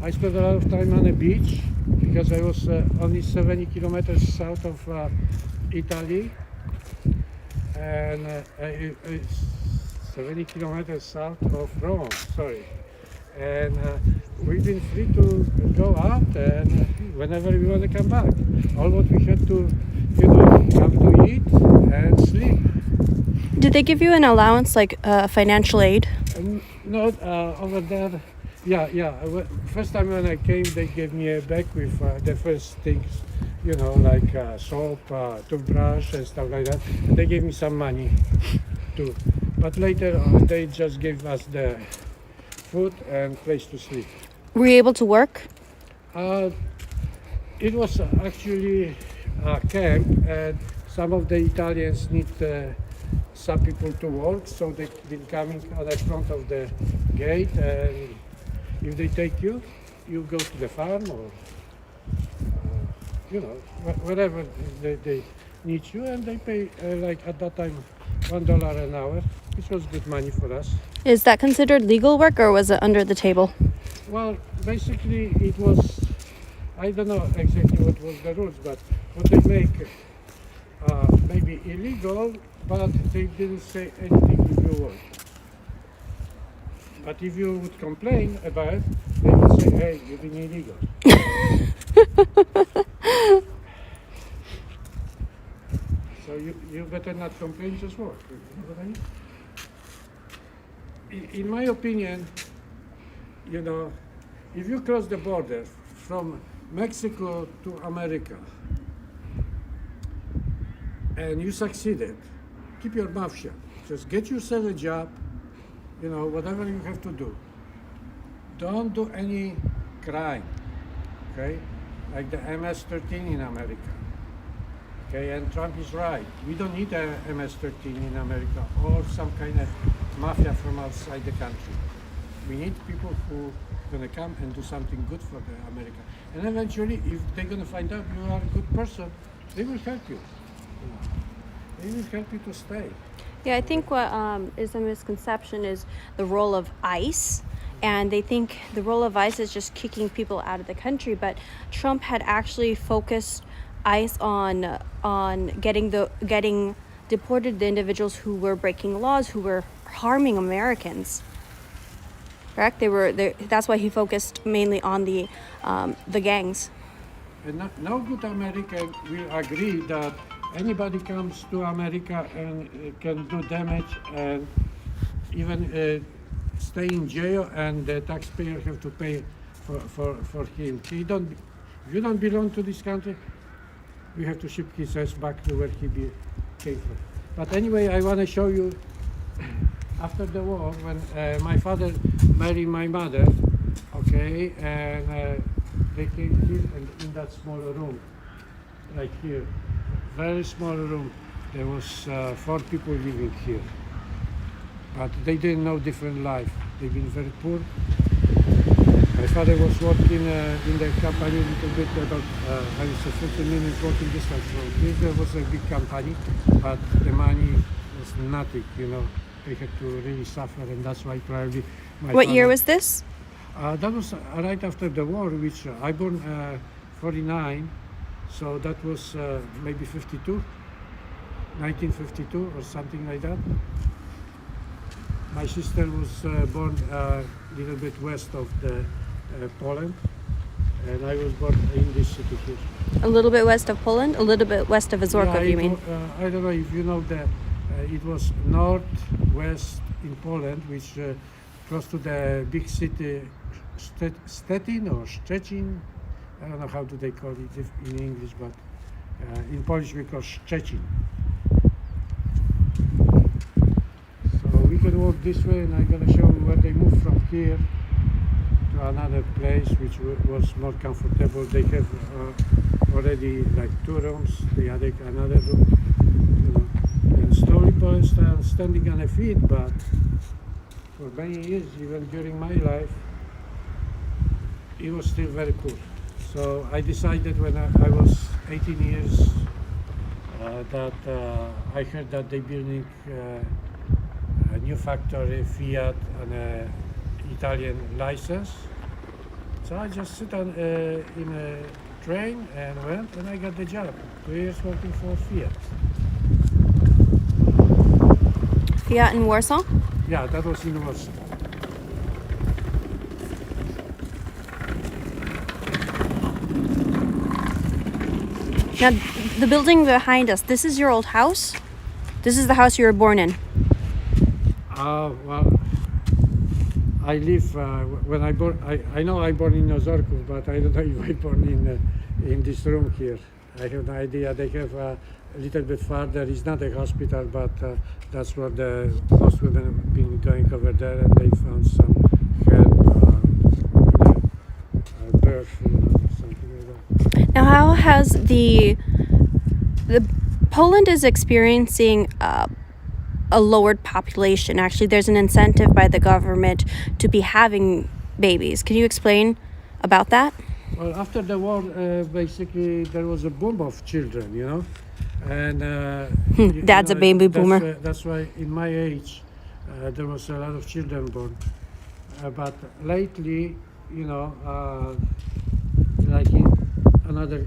I spent a lot of time on the beach because I was only 70 kilometers south of Italy, and 70 kilometers south of Rome, sorry. And we've been free to go out and whenever we want to come back. All what we had to, come to eat and sleep. Did they give you an allowance, like financial aid? No, over there, yeah. First time when I came, they gave me a bag with the first things, like soap, toothbrush and stuff like that. And they gave me some money too. But later they just gave us the food and place to sleep. Were you able to work? It was actually a camp, and some of the Italians need some people to work, so they've been coming on the front of the gate, and if they take you, you go to the farm or wherever they need you, and they pay like at that time $1 an hour, which was good money for us. Is that considered legal work, or was it under the table? Well, basically it was, I don't know exactly what was the rules, but what they make maybe illegal, but they didn't say anything if you work. But if you would complain about it, they would say, hey, you've been illegal. So you better not complain, just work. You know what I mean? In my opinion, if you cross the border from Mexico to America and you succeeded, keep your mouth shut. Just get yourself a job, whatever you have to do. Don't do any crime, okay? Like the MS-13 in America. Okay, and Trump is right. We don't need a MS-13 in America or some kind of mafia from outside the country. We need people who are going to come and do something good for America. And eventually, if they're going to find out you are a good person, they will help you. They will help you to stay. Yeah, I think what is a misconception is the role of ICE. And they think the role of ICE is just kicking people out of the country. But Trump had actually focused ICE on getting deported the individuals who were breaking laws, who were harming Americans. Correct? That's why he focused mainly on the gangs. And no good American will agree that anybody comes to America and can do damage and even stay in jail, and the taxpayer have to pay for him. If you don't belong to this country, we have to ship his ass back to where he came from. But anyway, I want to show you after the war when my father married my mother, okay, and they came here and in that small room, like here, very small room. There was 4 people living here, but they didn't know different life. They've been very poor. My father was working in the company a little bit, about I was 15 minutes walking distance from here. There was a big company, but the money was nothing, They had to really suffer, and that's why probably What year was this? That was right after the war, which I born 49, so that was maybe 1952 or something like that. My sister was born a little bit west of the Poland, and I was born in this city here. A little bit west of Poland? A little bit west of Ozorkow, you mean? I don't know if you know that it was northwest in Poland, which close to the big city Stettin or Szczecin. I don't know how do they call it in English, but in Polish we call Szczecin. So we can walk this way, and I'm going to show you where they moved from here to another place which was more comfortable. They have already like 2 rooms, the other another room, and slowly Poland started standing on their feet, but for many years, even during my life, it was still very poor. So I decided when I was 18 years that I heard that they're building a new factory, Fiat, and an Italian license. So I just sit on in a train and went, and I got the job. 2 years working for Fiat. Fiat in Warsaw? Yeah, that was in Warsaw. Now, the building behind us, this is your old house? This is the house you were born in? Well, I live, when I born, I know I born in Ozorkow, but I don't know if I born in this room here. I have no idea. They have a little bit farther, it's not a hospital, but that's where most women have been going over there, and they found some help with birth, something like that. Now, how has the Poland is experiencing a lowered population? Actually, there's an incentive by the government to be having babies. Can you explain about that? Well, after the war, basically there was a boom of children, and Dad's a baby boomer. That's why in my age there was a lot of children born. But lately, like in another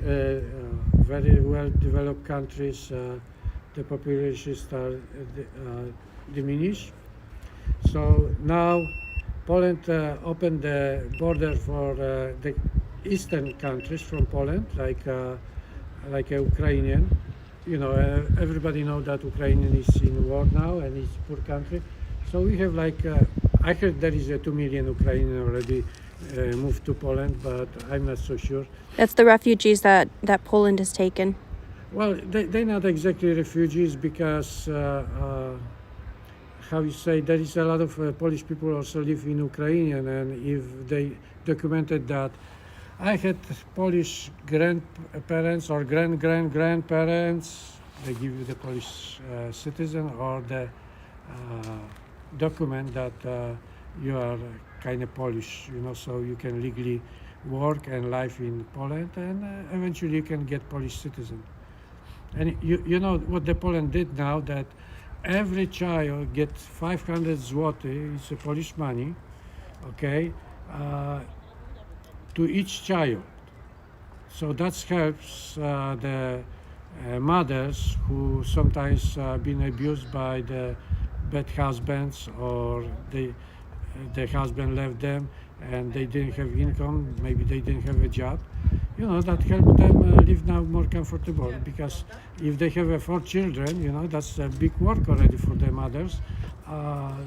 very well-developed countries, the population start diminish. So now Poland opened the border for the eastern countries from Poland, like Ukrainian. Everybody know that Ukrainian is in war now and it's poor country. So we have I heard there is a 2 million Ukrainian already moved to Poland, but I'm not so sure. That's the refugees that Poland has taken. Well, they're not exactly refugees because, how you say, there is a lot of Polish people also live in Ukrainian, and if they documented that, I had Polish grandparents or grandparents, they give you the Polish citizen or the document that you are kind of Polish, so you can legally work and live in Poland, and eventually you can get Polish citizen. And you know what the Poland did now, that every child gets 500 zloty, it's a Polish money, okay, to each child. So that helps the mothers who sometimes been abused by the bad husbands, or the husband left them and they didn't have income, maybe they didn't have a job. That helped them live now more comfortable, because if they have 4 children, that's a big work already for the mothers.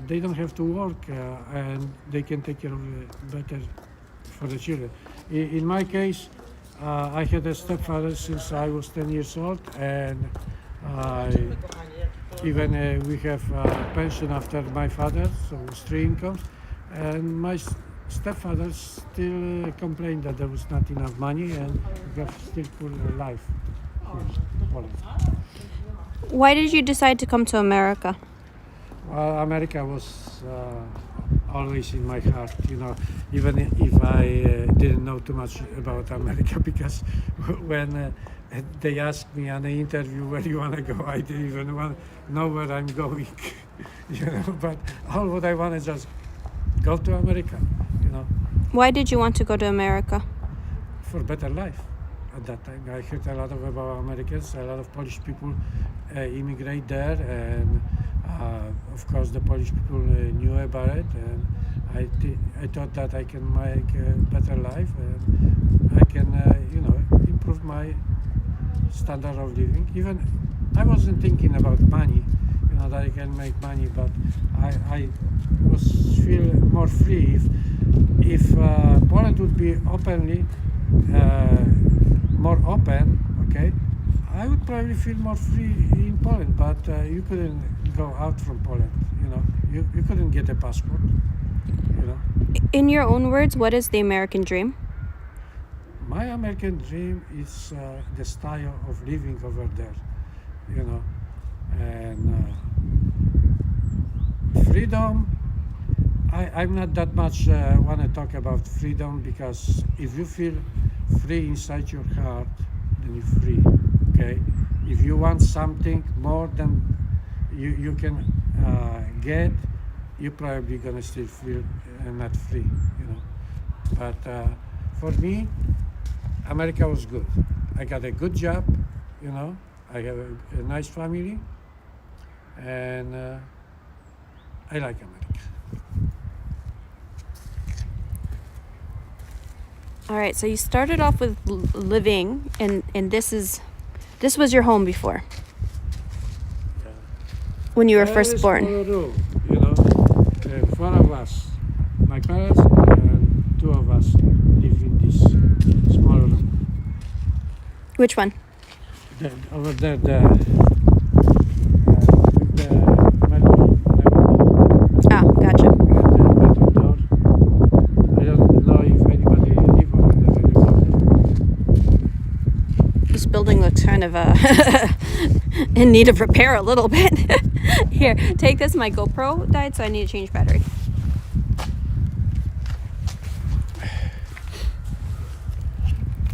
They don't have to work and they can take care of better for the children. In my case, I had a stepfather since I was 10 years old, and even we have pension after my father, so it was 3 incomes, and my stepfather still complained that there was not enough money, and we have still poor life here in Poland. Why did you decide to come to America? Well, America was always in my heart, even if I didn't know too much about America, because when they asked me on the interview, where do you want to go, I didn't even know where I'm going, but all what I want is just go to America, Why did you want to go to America? For better life. At that time, I heard a lot about Americans. A lot of Polish people immigrate there, and of course the Polish people knew about it, and I thought that I can make a better life, and I can improve my standard of living. Even I wasn't thinking about money, that I can make money, but I was feel more free if Poland would be openly more open, okay, I would probably feel more free in Poland, but you couldn't go out from Poland, you couldn't get a passport, In your own words, what is the American dream? My American dream is the style of living over there, and freedom. I'm not that much want to talk about freedom, because if you feel free inside your heart, then you're free, okay? If you want something more than you can get, you're probably gonna still feel not free, But for me, America was good. I got a good job, I have a nice family, and I like America. All right, so you started off with living, and this was your home before, when you were first born. Small room, 4 of us, my parents and 2 of us live in this small room. Which one? Over there, the metal Oh, gotcha. door. I don't know if anybody live over there anymore. This building looks kind of in need of repair a little bit. Here, take this. My GoPro died, so I need to change battery.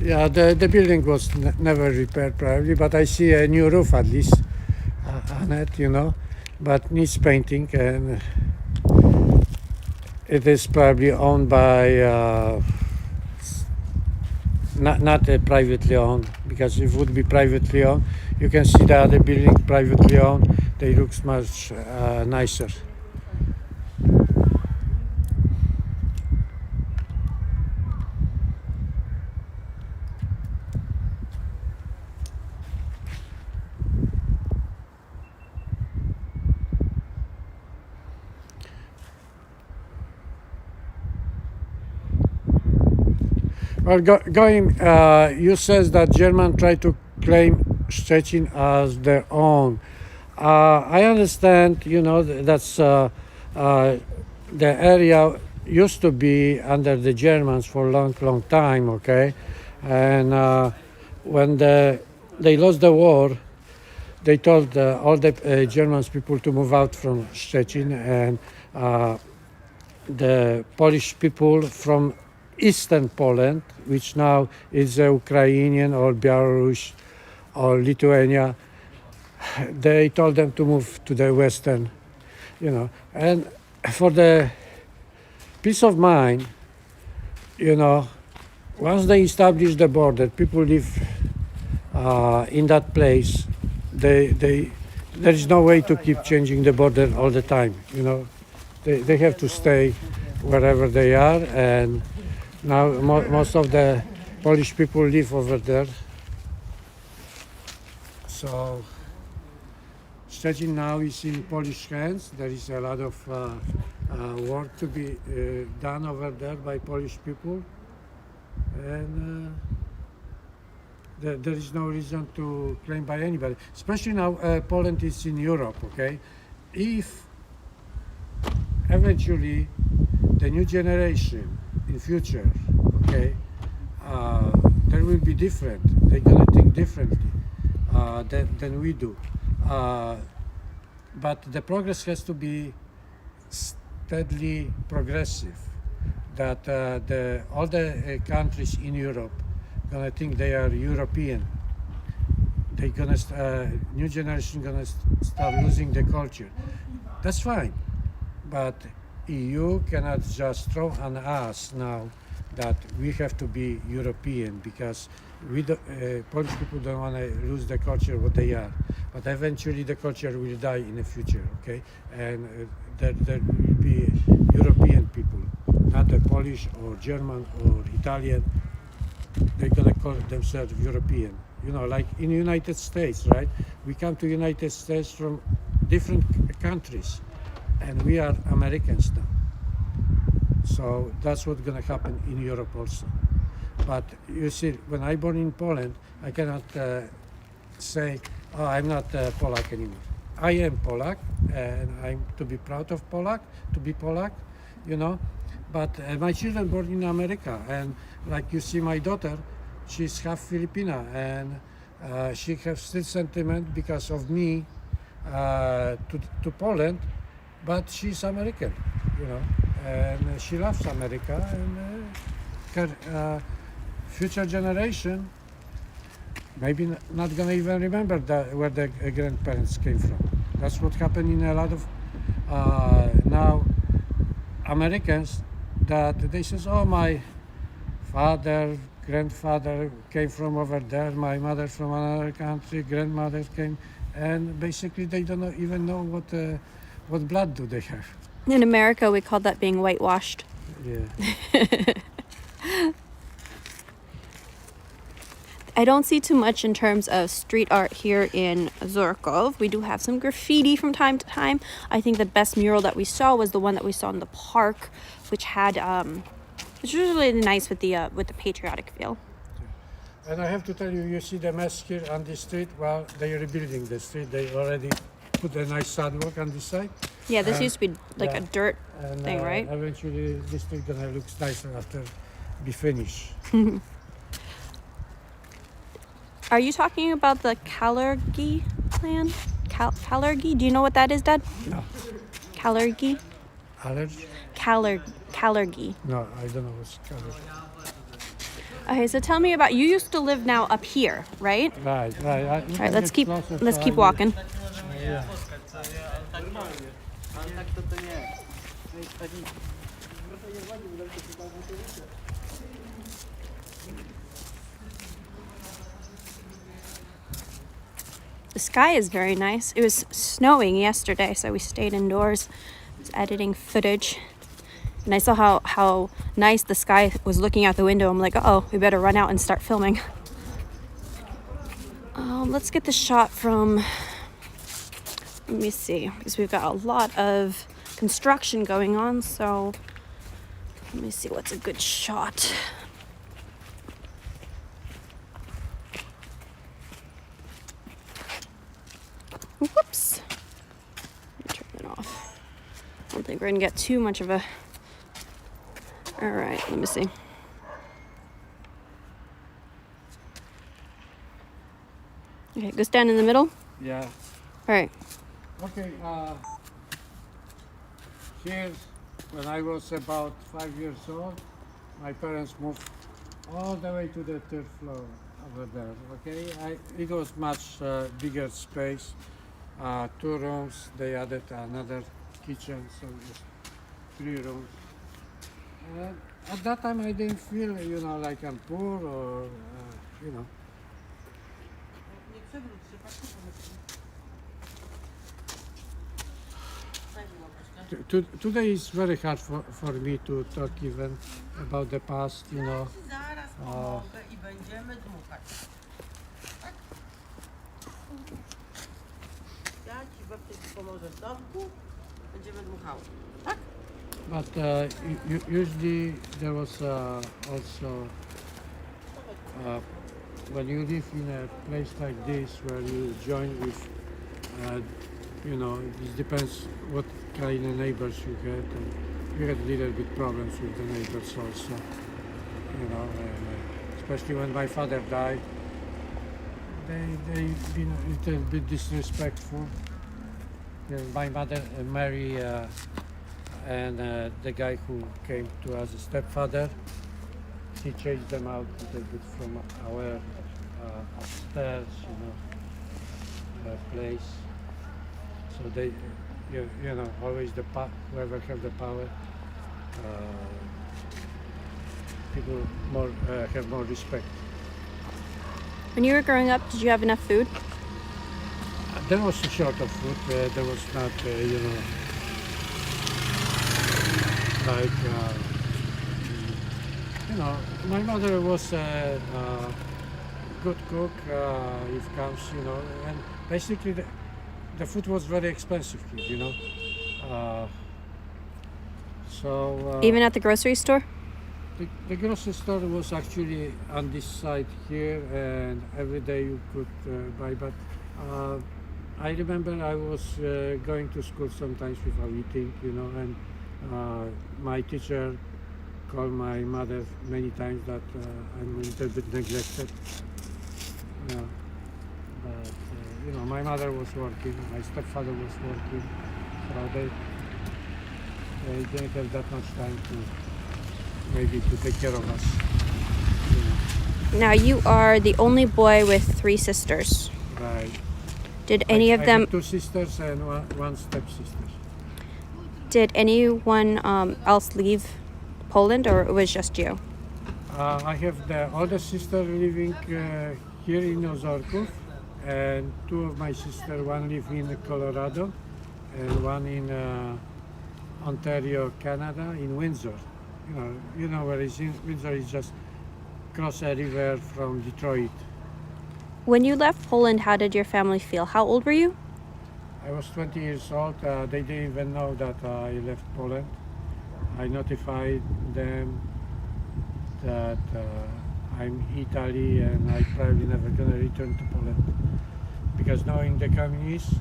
Yeah, the building was never repaired probably, but I see a new roof at least on it, you know, but needs painting, and it is probably owned by not privately owned, because if it would be privately owned, you can see the other building privately owned, they looks much nicer. Well, going, you says that German try to claim Szczecin as their own. I understand, you know, that's the area used to be under the Germans for a long, long time, okay? And when they lost the war, they told all the Germans people to move out from Szczecin, and the Polish people from eastern Poland, which now is Ukrainian or Belarus or Lithuania, they told them to move to the western, you know. And for the peace of mind, you know, once they establish the border, people live in that place. There is no way to keep changing the border all the time, you know. They have to stay wherever they are, and now most of the Polish people live over there. So Szczecin now is in Polish hands. There is a lot of work to be done over there by Polish people, and there is no reason to claim by anybody. Especially now Poland is in Europe, okay? If eventually the new generation in future, okay, there will be different. They're gonna think differently than we do. But the progress has to be steadily progressive. That all the countries in Europe gonna think they are European. They gonna new generation gonna start losing the culture. That's fine, but EU cannot just throw on us now that we have to be European, because we Polish people don't want to lose the culture what they are, but eventually the culture will die in the future, okay? And there will be European people, not a Polish or German or Italian. They're gonna call themselves European. You know, like in the United States, right? We come to United States from different countries, and we are Americans now. So that's what's going to happen in Europe also. But you see, when I born in Poland, I cannot say, oh, I'm not Polak anymore. I am Polak, and I'm to be proud of Polak, to be Polak, you know. But my children born in America, and like you see my daughter, she's half Filipina, and she has still sentiment because of me to Poland, but she's American, you know, and she loves America, and her future generation maybe not gonna even remember where the grandparents came from. That's what happened in a lot of now Americans, that they says, oh, my father, grandfather came from over there, my mother from another country, grandmother came, and basically they don't even know what blood do they have. In America, we call that being whitewashed. Yeah. I don't see too much in terms of street art here in Ozorkow. We do have some graffiti from time to time. I think the best mural that we saw was the one that we saw in the park, which had which was really nice with the patriotic feel. And I have to tell you, you see the mess here on this street. Well, they're rebuilding the street. They already put a nice sidewalk on this side. Yeah, this used to be like a dirt thing, right? Eventually, this street gonna look nicer after be finished. Are you talking about the Kalergi plan? Kalergi? Do you know what that is, Dad? No. Kalergi? Allergy? Kalergi. No, I don't know what's allergy. Okay, so tell me about, you used to live now up here, right? Right. All right, let's keep walking. Yeah. The sky is very nice. It was snowing yesterday, so we stayed indoors. I was editing footage. And I saw how nice the sky was looking out the window. I'm like, uh-oh, we better run out and start filming. Let's get the shot from, let me see, because we've got a lot of construction going on, so let me see what's a good shot. Whoops. Let me turn it off. I don't think we're gonna get too much of a... All right, let me see. Okay, go stand in the middle. Yeah. All right. Okay. Here's when I was about 5 years old. My parents moved all the way to the third floor over there. Okay. It was much bigger space. 2 rooms. They added another kitchen, so it was 3 rooms. At that time, I didn't feel, like I'm poor or, Today is very hard for me to talk even about the past, Zaraz pomogę i będziemy dmuchać. Tak? Ja ci babcia pomoże w domku, będziemy dmuchały. Tak? But usually there was also when you live in a place like this where you join with, it depends what kind of neighbors you get. And we had a little bit problems with the neighbors also, especially when my father died. They been a little bit disrespectful. My mother, Mary, and the guy who came to as a stepfather, he chased them out a little bit from our upstairs, place. So they, always whoever have the power, people have more respect. When you were growing up, did you have enough food? There was a short of food. There was not, my mother was a good cook, if comes, and basically the food was very expensive here, Even at the grocery store? The grocery store was actually on this side here, and every day you could buy, but I remember I was going to school sometimes without eating, and my teacher called my mother many times that I'm a little bit neglected. But my mother was working, my stepfather was working, so they didn't have that much time to take care of us. Now you are the only boy with 3 sisters. Right. Did any of I them? have 2 sisters and one stepsister. Did anyone else leave Poland, or it was just you? I have the older sister living here in Ozorkow, and 2 of my sisters, one live in Colorado and one in Ontario, Canada, in Windsor. You know where it's in. Windsor is just across a river from Detroit. When you left Poland, how did your family feel? How old were you? I was 20 years old. They didn't even know that I left Poland. I notified them that I'm Italy and I'm probably never gonna return to Poland, because knowing the communists,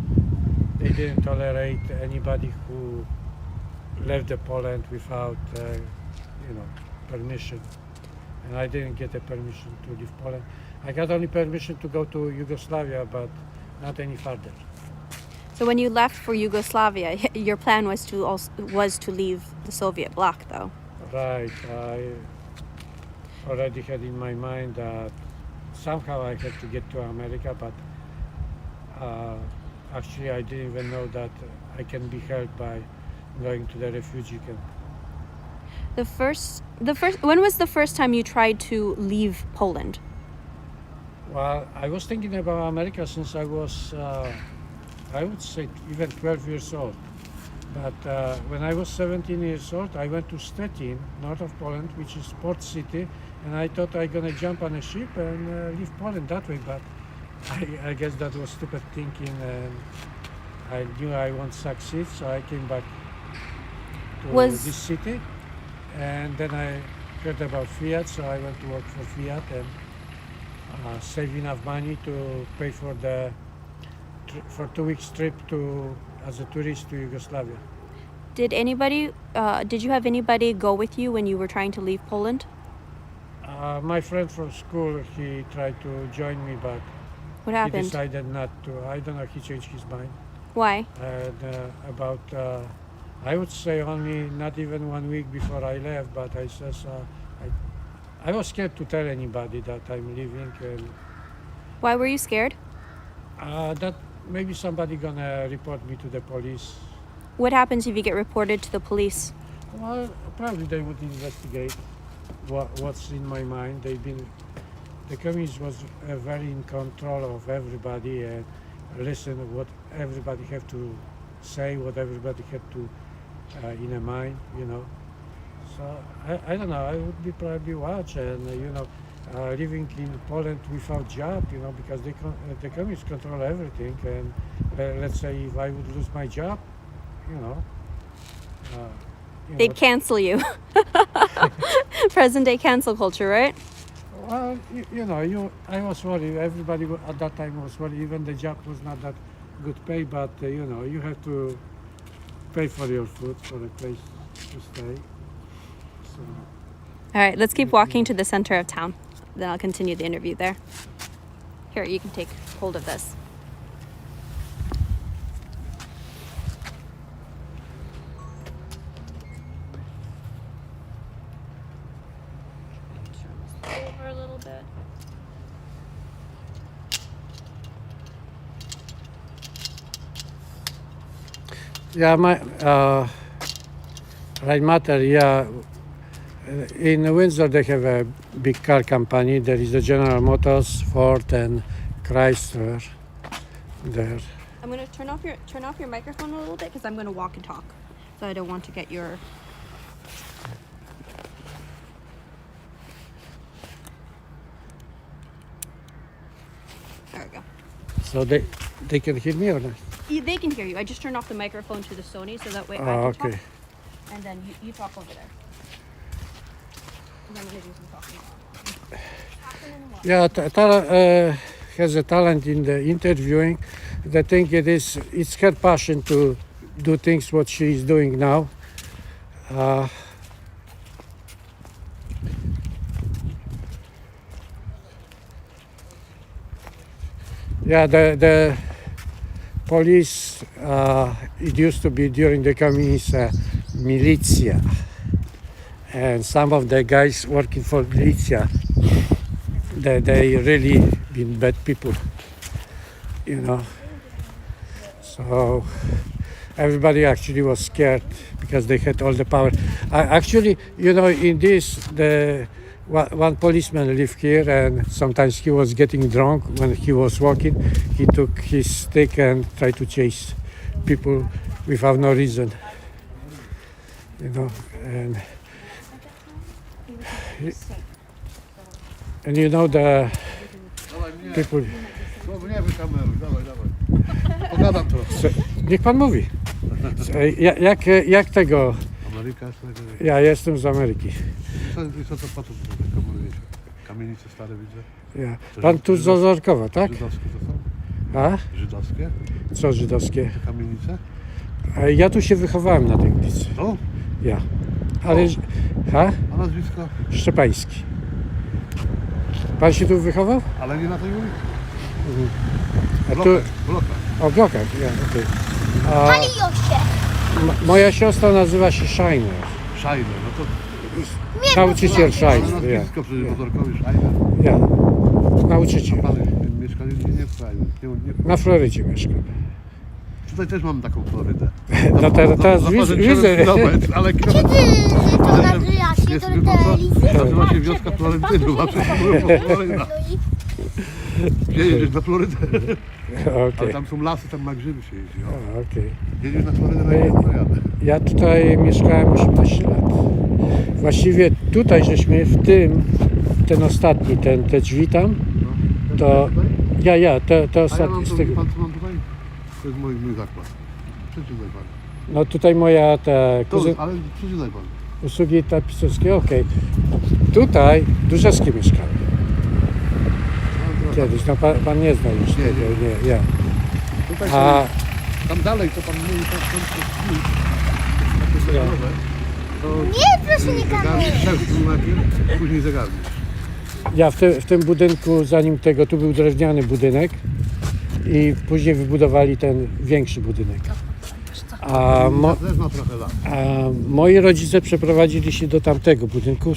they didn't tolerate anybody who left the Poland without permission, and I didn't get the permission to leave Poland. I got only permission to go to Yugoslavia, but not any further. So when you left for Yugoslavia, your plan was to leave the Soviet bloc, though. Right. already had in my mind that somehow I had to get to America, but actually I didn't even know that I can be helped by going to the refugee camp. When was the first time you tried to leave Poland? Well, I was thinking about America since I was, I would say, even 12 years old. But when I was 17 years old, I went to Stettin, north of Poland, which is port city, and I thought I gonna jump on a ship and leave Poland that way. But I guess that was stupid thinking, and I knew I won't succeed, so I came back to this city. And then I heard about Fiat, so I went to work for Fiat and save enough money to pay for the for 2 weeks trip to as a tourist to Yugoslavia. Did you have anybody go with you when you were trying to leave Poland? My friend from school, he tried to join me, but What he happened? decided not to. I don't know, he changed his mind. Why? And I would say only not even 1 week before I left, but I says, I was scared to tell anybody that I'm leaving, and Why were you scared? that maybe somebody gonna report me to the police. What happens if you get reported to the police? Well, probably they would investigate what's in my mind. The communist was very in control of everybody and listen what everybody have to say, what everybody had to in a mind, you know. So I don't know. I would be probably watch and living in Poland without job, you know, because the communists control everything. And let's say if I would lose my job, you know. They'd cancel you. Present day cancel culture, right? Well, I was worried. Everybody at that time was worried. Even the job was not that good pay, but you have to pay for your food, for a place to stay. So. All right, let's keep walking to the center of town. Then I'll continue the interview there. Here, you can take hold of this. Over a little bit. Yeah, right matter. Yeah, in Windsor they have a big car company. There is a General Motors, Ford, and Chrysler. There. I'm gonna turn off your microphone a little bit because I'm gonna walk and talk, so I don't want to get your. There we go. So they can hear me or not? They can hear you. I just turned off the microphone to the Sony so that way I can Okay. talk. And then you talk over there. And I'm gonna do some talking. Yeah, Tara has a talent in the interviewing. I think it's her passion to do things what she is doing now. Yeah, the police, it used to be during the communist militia. And some of the guys working for militia, they really been bad people, you know. So everybody actually was scared because they had all the power. Actually, in this, one policeman lived here, and sometimes he was getting drunk when he was walking. He took his stick and tried to chase people without no reason, and the people. Pogadam trochę. Niech pan mówi. Jak tego? Ameryka? Ja jestem z Ameryki. I co to po co kamienice stare widzę? Ja. Pan tu z Ozorkowa, tak? Żydowskie to są? A? Żydowskie? Co żydowskie? Te kamienice? Ja tu się wychowałem na tej ulicy. To? Ja. Ale... Ha? A nazwisko? Szczepański. Pan się tu wychował? Ale nie na tej ulicy. A tu... Blokach. O, blokach, ja, okej. Moja siostra nazywa się Shiner. Szajne, no to Nauczyciel To Szajs, nas ja. blisko przecież w Ozorkowie, Szajna. Ja. Nauczyciel. Pan mieszkali nie w kraju. Nie. Na Florydzie mieszkam. Tutaj też mam taką Florydę. No teraz widzę. Ale Kiedy to nazywacie jest do wie pan co? telewizji? Nazywa się wioska Florentynów, a wszyscy mówią po Floryda. Gdzie jedziesz na Florydę? Ale Okej. tam są lasy, tam na grzyby się jeździ. O. Okej. Jedziesz na Florydę, no jadę. Ja tutaj mieszkałem 18 lat. Właściwie tutaj żeśmy ten ostatni, te drzwi tam, to te A ja ostatni mam z tu, tego. pan co mam tutaj? To jest mój zakład. Przeczytaj pan. No tutaj moja To, ale przeczytaj pan. usługi tapicerskie, okej. Tutaj Duszewskie mieszkały. Kiedyś, no pan nie zna już tego, nie, ja. Tutaj A tam dalej, to pan mówi, tam są takie zegarowe. Nie, proszę nie kameruj. Szef najpierw, później zegarnik. ja w tym budynku, zanim tego, tu był drewniany budynek i później wybudowali ten większy budynek. A, Też ma trochę lat. a moi rodzice przeprowadzili się do tamtego budynku,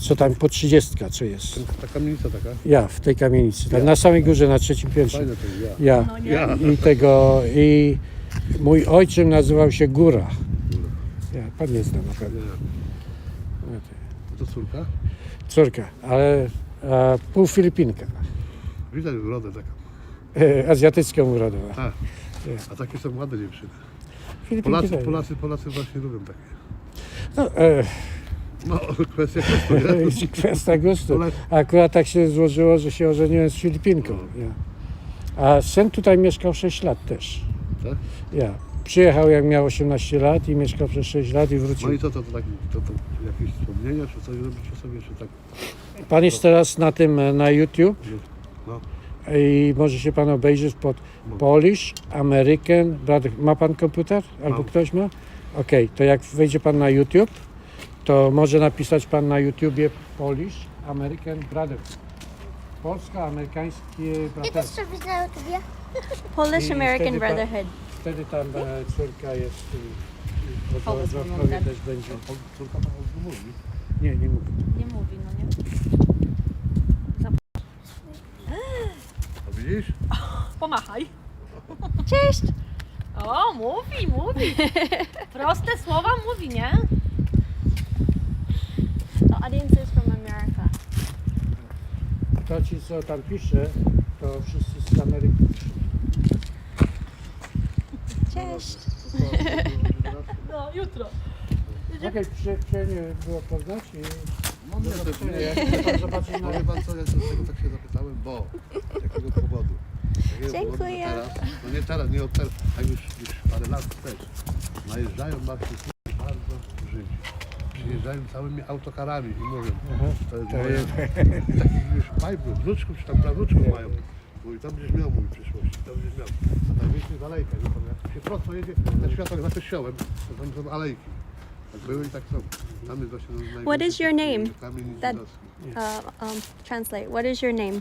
co tam po 30, co jest. Ta kamienica taka. Ja, w tej kamienicy, tam na samej górze, na trzecim piętrze. Fajne to jest, ja. Ja. I mój ojczym nazywał się Góra. Ja, pan nie zna na pewno. To córka? Córka, ale pół Filipinka. Widać urodę taką. Azjatycką urodą. A takie są ładne dziewczyny. Filipinki tak. Polacy właśnie lubią takie. No, No, kwestia gustu, nie? kwestia gustu. Akurat tak się złożyło, że się ożeniłem z Filipinką. Ja. A syn tutaj mieszkał 6 lat też. Tak? Ja. Przyjechał jak miał 18 lat i mieszkał przez 6 lat i No wrócił. i co to jakieś wspomnienia, czy coś robicie sobie, czy tak? Pan jest teraz na YouTube No, i może się pan obejrzeć pod Polish, American Brother. Ma pan komputer? Albo Mam. ktoś ma? Okej, to jak wejdzie pan na YouTube, to może napisać pan na YouTubie Polish, American Brother. Polsko-amerykańskie I też braterstwo. sobie na YouTubie. Polish I American wtedy Brotherhood. Wtedy tam córka jest w Powiedz mi, Ozorkowie Monka. też będzie. córka pan mówi. Nie mówi. Nie mówi, no nie? A widzisz? Pomachaj. Cześć! O, mówi. Proste słowa mówi, nie? The audience is from America. To ci co tam pisze, to wszyscy z Ameryki. Cześć! No, jutro. Okej, przyjemnie było poznać i No mnie do też zobaczenia. nie. Jak pan zobaczy na... Powie pan co, ja z tego tak się zapytałem, bo z jakiego powodu? Z jakiego powodu, że Dziękuję. teraz, no nie teraz, nie od teraz, tak już parę lat też. Najeżdżają na wszystkich bardzo Żydzi. Przyjeżdżają całymi autokarami i mówią, to jest moja, takich już pajpów, wnuczków czy tam prawnuczków mają. Mówi, tam gdzieś miał mój w przyszłości, tam gdzieś miał. A najwięcej z alejka, wie pan, jak się prosto jedzie na światach za kościołem, to tam są alejki. Tak były i tak są. Tam jest właśnie What is your name? Kamień That- żydowski. Translate. What is your name?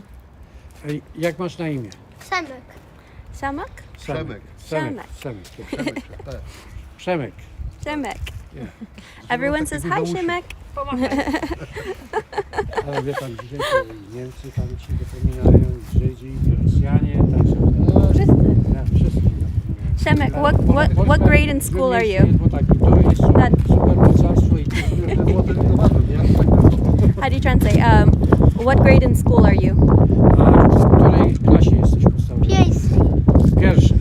Ej, jak masz na imię? Przemek. Samak? Przemek. Przemek. Przemek, tak. Przemek. Shemek. Yeah. Everyone says hi, Shemek. Ale wie pan, dzisiaj to Niemcy tam ci dopominają, Żydzi, Rosjanie, także... Ja, wszyscy dopominają. Shemek, what grade in school are you? Bo tak, to jest super mocarstwo i to How do you translate? What grade in school are you? A w której klasie jesteś podstawowej? Pięści. W pierwszej.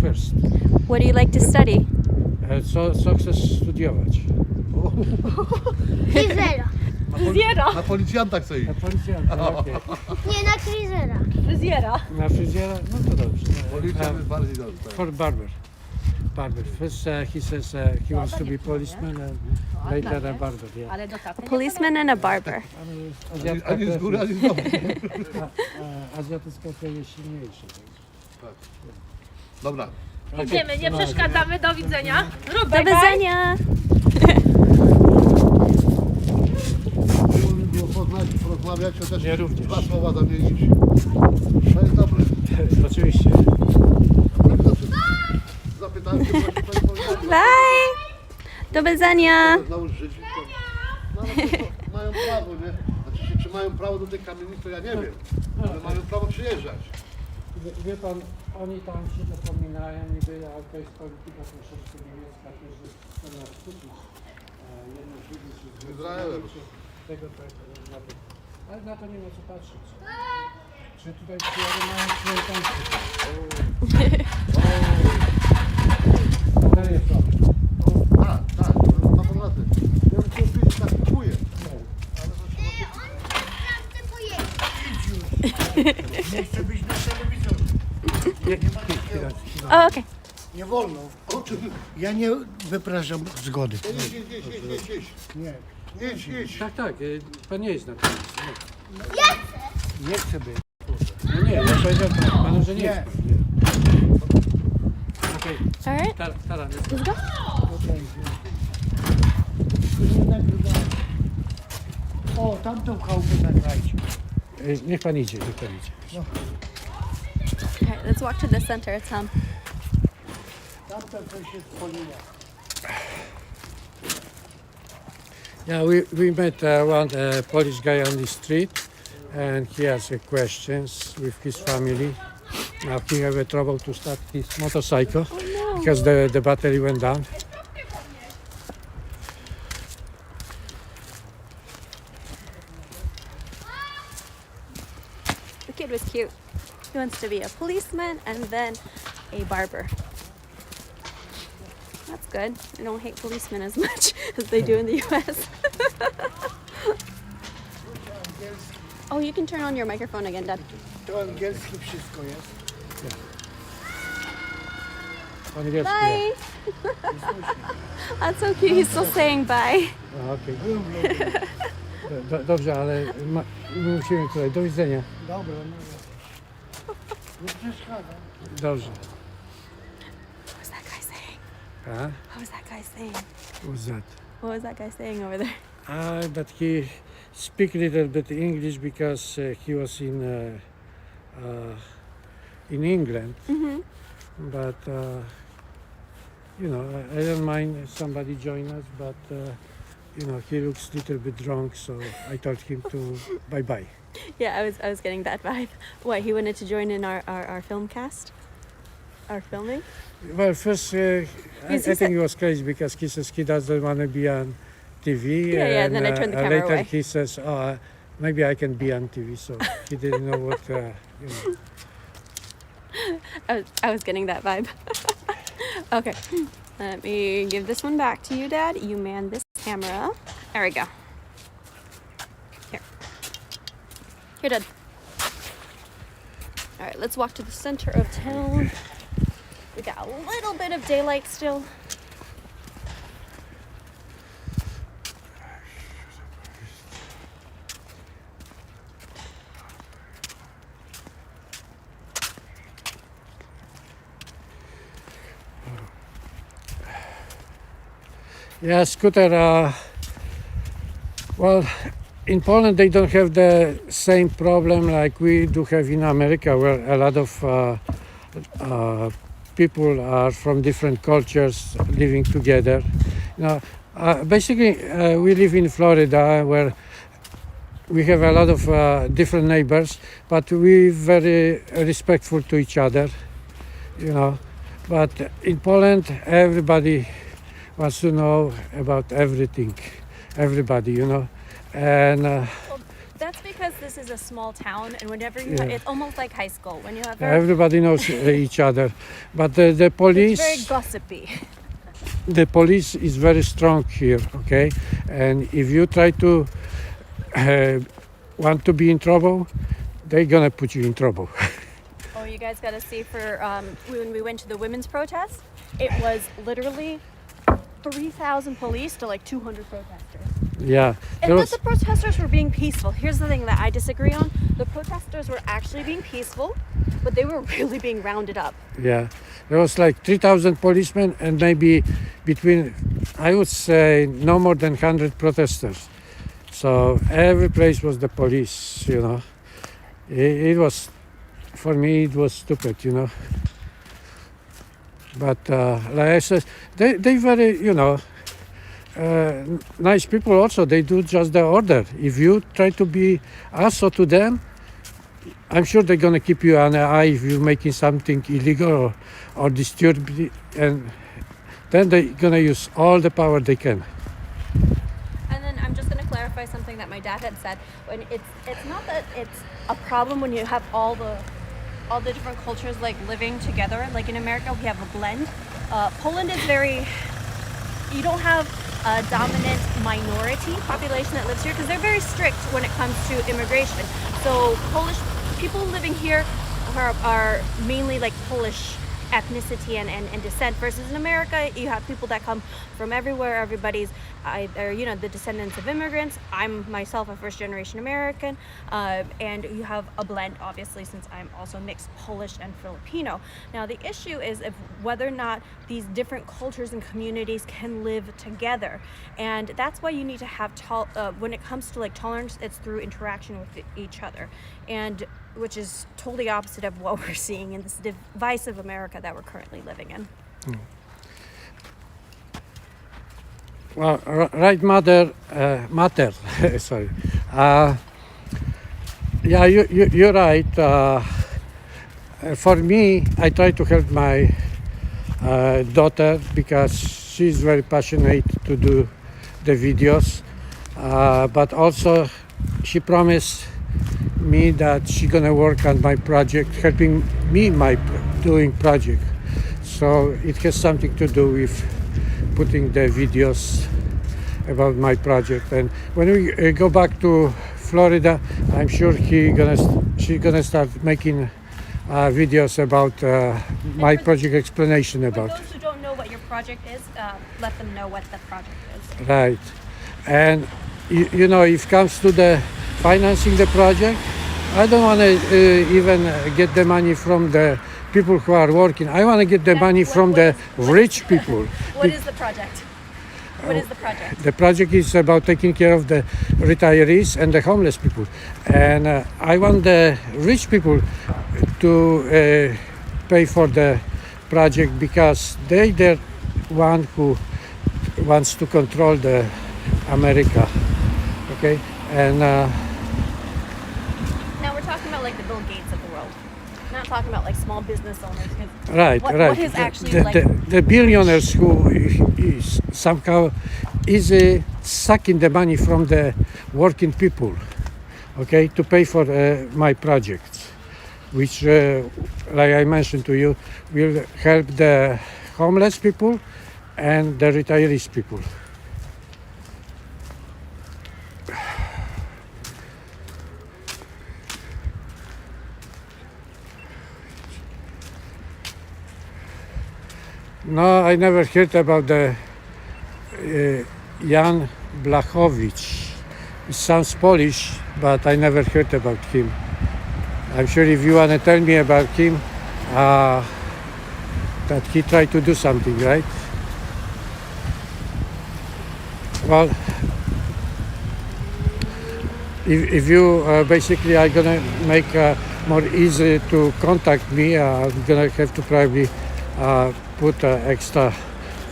First. What do you like to study? Co chcesz studiować? Fryzera. Fryzjera. Na policjanta chce iść. Na policjanta, okej. Nie, na fryzera. Fryzjera. Na fryzjera? No to dobrze. Policjant jest bardziej dobry. Tak. For barber. First he says he wants to be policeman and later a barber. Yeah. Ale do taty. Policeman and a barber. Ani z góry, ani z dołu. Azjatycka krew jest silniejsza. Dobra. Idziemy, nie przeszkadzamy, do widzenia. Rób Do widzenia! Miło mi było poznać, porozmawiać, chociaż Ja również. 2 słowa zamienić. To jest dobre. Oczywiście. Zapytałem się, co pani powiedziała. Bye! Do widzenia! Znowu Żydzi, to... No ale to mają prawo, nie? Znaczy, czy mają prawo do tej kamienicy, to ja nie wiem. Ale mają prawo przyjeżdżać. Wie pan, oni tam się dopominają, niby, ale to jest polityka troszeczkę niemiecka, też chce nas kupić. Jedno Żydy z Izraelem. Tego to na to. Ale na to nie ma co patrzeć. Czy tutaj przyjadę mają swoje państwo? Daję to. Tak, tak, na powroty. Ja bym chciał wiedzieć, tak kupuję. Ale to trzeba On naprawdę pojedzie. Nie chcę być na telewizorze. O, okej. Nie wolno. O czym? Ja nie wypraszam zgody. Jedź. Nie. Jedź. Tak, tak, pan nie jest na tym. Nie chcę być. No nie, ja powiedziałem panu, że nie Nie. jest pan. Nie. Okej, Alright, Tara, let's go. Nie nagrywam. O, tamtą chałupę nagrajcie. niech pan idzie, niech pan idzie. Alright, let's walk to the center of town. Tamta coś się spaliła. Yeah, we met one Polish guy on the street, and he has questions with his family. Now he have trouble to start his motorcycle because the battery went down. The kid was cute. He wants to be a policeman and then a barber. That's good. I don't hate policemen as much as they do in the US. Oh, you can turn on your microphone again, Dad. To angielskie wszystko jest. Angielski, Bye. That's so cute. He's still saying bye. yeah. Okej. Dobrze, ale musimy tutaj. Do widzenia. Dobra, no. Nie przeszkadza. Dobrze. What was that guy saying? Huh? What was that guy saying? What's that? What was that guy saying over there? But he speak little bit English because he was in England. Mm-hmm. But you know, I don't mind somebody join us, but you know, he looks a little bit drunk, so I told him to bye bye. Yeah, I was getting that vibe. What, he wanted to join in our film cast? Our filming? Well, first, I think he was crazy because he says he doesn't want to be on TV. Yeah, and then I turned the camera later away. he says, "Oh, maybe I can be on TV." So he didn't know what. You know. I was getting that vibe. Okay, let me give this one back to you, Dad. You man this camera. There we go. Here, Dad. All right, let's walk to the center of town. We got a little bit of daylight still. Yeah, scooter. Well, in Poland they don't have the same problem like we do have in America, where a lot of people are from different cultures living together. You know, basically, we live in Florida, where we have a lot of different neighbors, but we're very respectful to each other. You know, but in Poland, everybody wants to know about everything, everybody, you know, and Well, that's because this is a small town, and whenever you, Yeah. it's almost like high school. When you have everybody knows each other. But the it's police, very gossipy. the police is very strong here, okay? And if you try to want to be in trouble, they're gonna put you in trouble. Oh, you guys got to see for when we went to the women's protest, it was literally 3,000 police to like 200 protesters. Yeah, And that the protesters were being peaceful. Here's the thing that I disagree on. The protesters were actually being peaceful, but they were really being rounded up. yeah. There was like 3,000 policemen and maybe between, I would say, no more than 100 protesters. So every place was the police, you know. It was, for me, it was stupid, you know. But like I said, they very, you know, nice people also, they do just the order. If you try to be asshole to them, I'm sure they're gonna keep you an eye if you're making something illegal or disturb, and then they're gonna use all the power they can. And then I'm just going to clarify something that my dad had said. When it's not that it's a problem when you have all the different cultures like living together. Like in America, we have a blend. Poland is very. You don't have a dominant minority population that lives here because they're very strict when it comes to immigration. So Polish people living here are mainly like Polish ethnicity and descent, versus in America you have people that come from everywhere. Everybody's either the descendants of immigrants. I'm myself a first generation American, and you have a blend, obviously, since I'm also mixed Polish and Filipino. Now the issue is if whether or not these different cultures and communities can live together, and that's why you need to have when it comes to like tolerance, it's through interaction with each other, and which is totally opposite of what we're seeing in this divisive America that we're currently living in. Well, right matter. Sorry. Yeah, you're right. For me, I try to help my daughter because she's very passionate to do the videos, but also she promised me that she's gonna work on my project, helping me doing project. So it has something to do with putting the videos about my project. And when we go back to Florida, I'm sure she's gonna start making videos about my project, explanation For about. those who don't know what your project is, let them know what the project is. Right. And if it comes to the financing the project, I don't want to even get the money from the people who are working. I want to get the money from the rich people. What is the project? What is the project? The project is about taking care of the retirees and the homeless people. And I want the rich people to pay for the project because they're the one who wants to control the America. Okay? And Now we're talking about like the Bill Gates of the world, not talking about like small business owners. 'Cause right. What is actually the billionaires who is somehow is sucking the money from the working people, okay, to pay for my projects, which, like I mentioned to you, will help the homeless people and the retirees people. No, I never heard about the Jan Blachowicz. It sounds Polish, but I never heard about him. I'm sure if you want to tell me about him, that he tried to do something, right? Well, if you basically are gonna make more easy to contact me, I'm gonna have to probably put an extra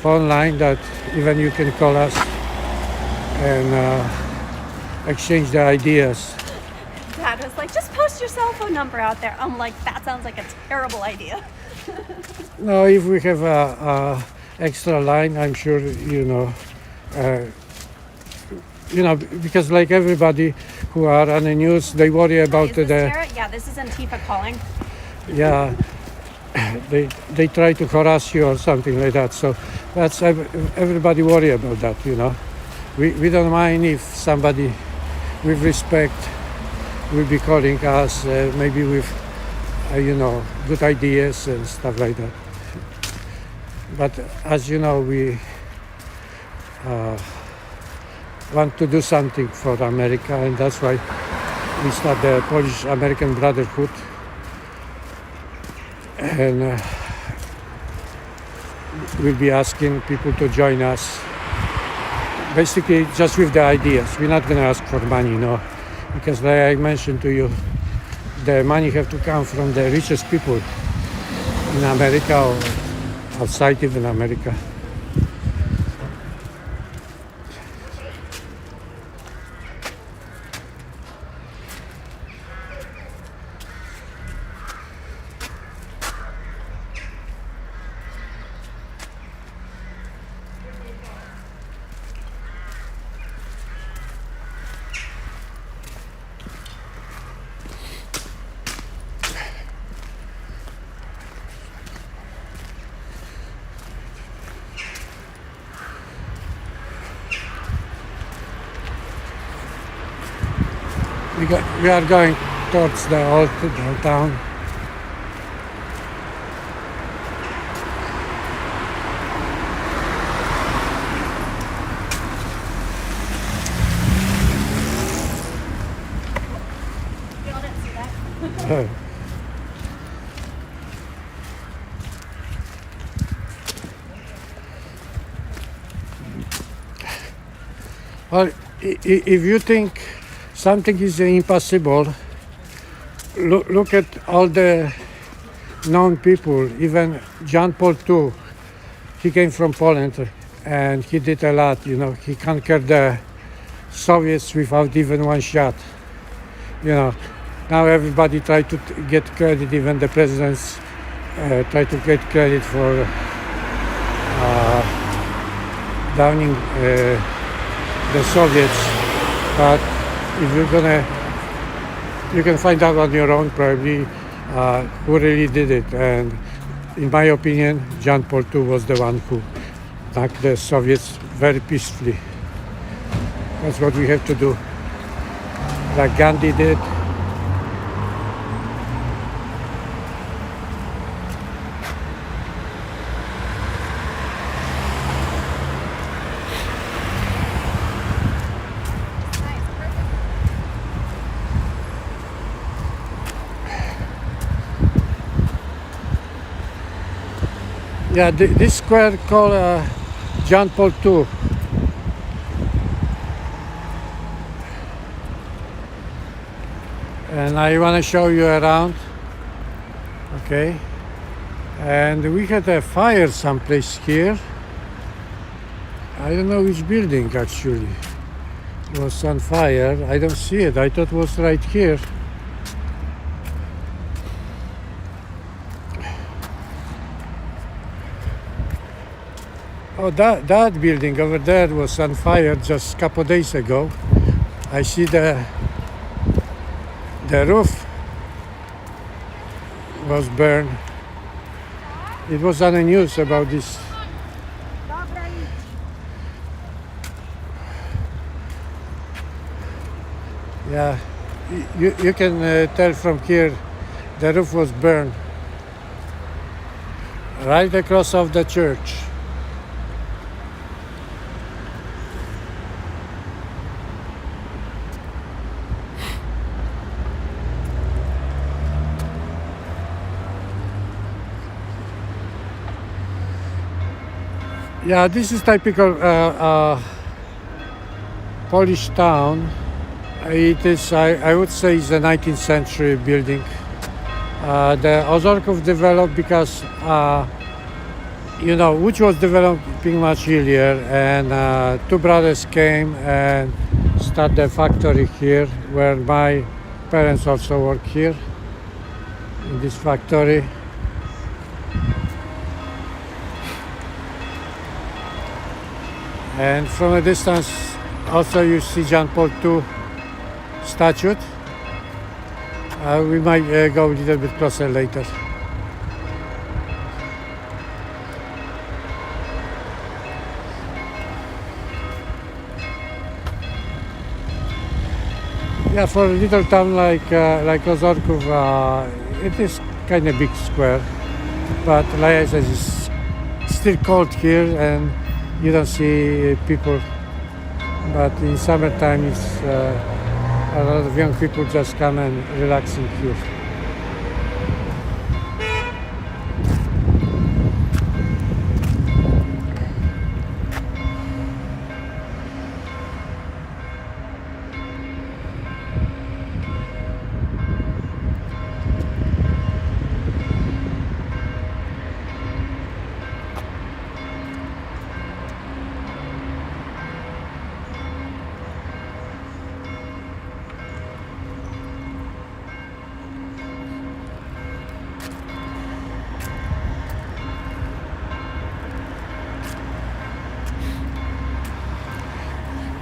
phone line that even you can call us and exchange the ideas. Dad was like, just post your cell phone number out there. I'm like, that sounds like a terrible idea. No, if we have a extra line, I'm sure because like everybody who are on the news, they worry about Is this the Tara? Yeah, this is Antifa calling. yeah. They try to harass you or something like that. So that's everybody worry about that. We don't mind if somebody with respect will be calling us, maybe with good ideas and stuff like that. But as you know, we want to do something for America, and that's why we start the Polish American Brotherhood. And we'll be asking people to join us, basically just with the ideas. We're not going to ask for money, because like I mentioned to you, the money have to come from the richest people in America or outside even America. We are going towards the old town. Y'all didn't see that? Well, if you think something is impossible, look at all the known people. Even John Paul II, he came from Poland and he did a lot. You know, he conquered the Soviets without even one shot. You know, now everybody try to get credit. Even the presidents try to get credit for downing the Soviets, but if you're gonna, you can find out on your own probably who really did it. And in my opinion, John Paul II was the one who knocked the Soviets very peacefully. That's what we have to do, like Gandhi did. Yeah, this square called John Paul II. And I want to show you around. Okay. And we had a fire someplace here. I don't know which building actually. It was on fire. I don't see it. I thought it was right here. Oh, that building over there was on fire just a couple of days ago. I see the roof was burned. It was on the news about this. Yeah, you can tell from here the roof was burned right across of the church. Yeah, this is typical Polish town. It is, I would say, it's a 19th century building. The Ozorkow developed because, you know, which was developing much earlier, and two brothers came and started a factory here, where my parents also work here, in this factory. And from a distance, also you see John Paul II statue. We might go a little bit closer later. Yeah, for a little town like Ozorkow, it is kind of big square, but like I said, it's still cold here and you don't see people. But in summertime, it's a lot of young people just come and relaxing here.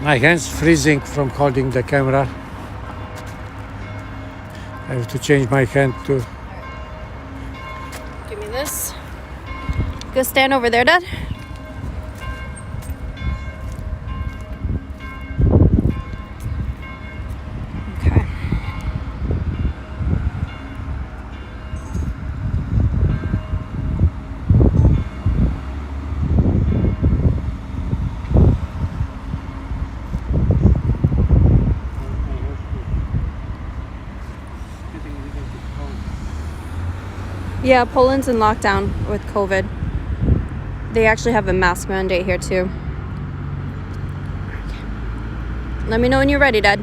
My hands freezing from holding the camera. I have to change my hand too. Give me this. Go stand over there, Dad. Okay. Yeah, Poland's in lockdown with COVID. They actually have a mask mandate here too. Let me know when you're ready, Dad.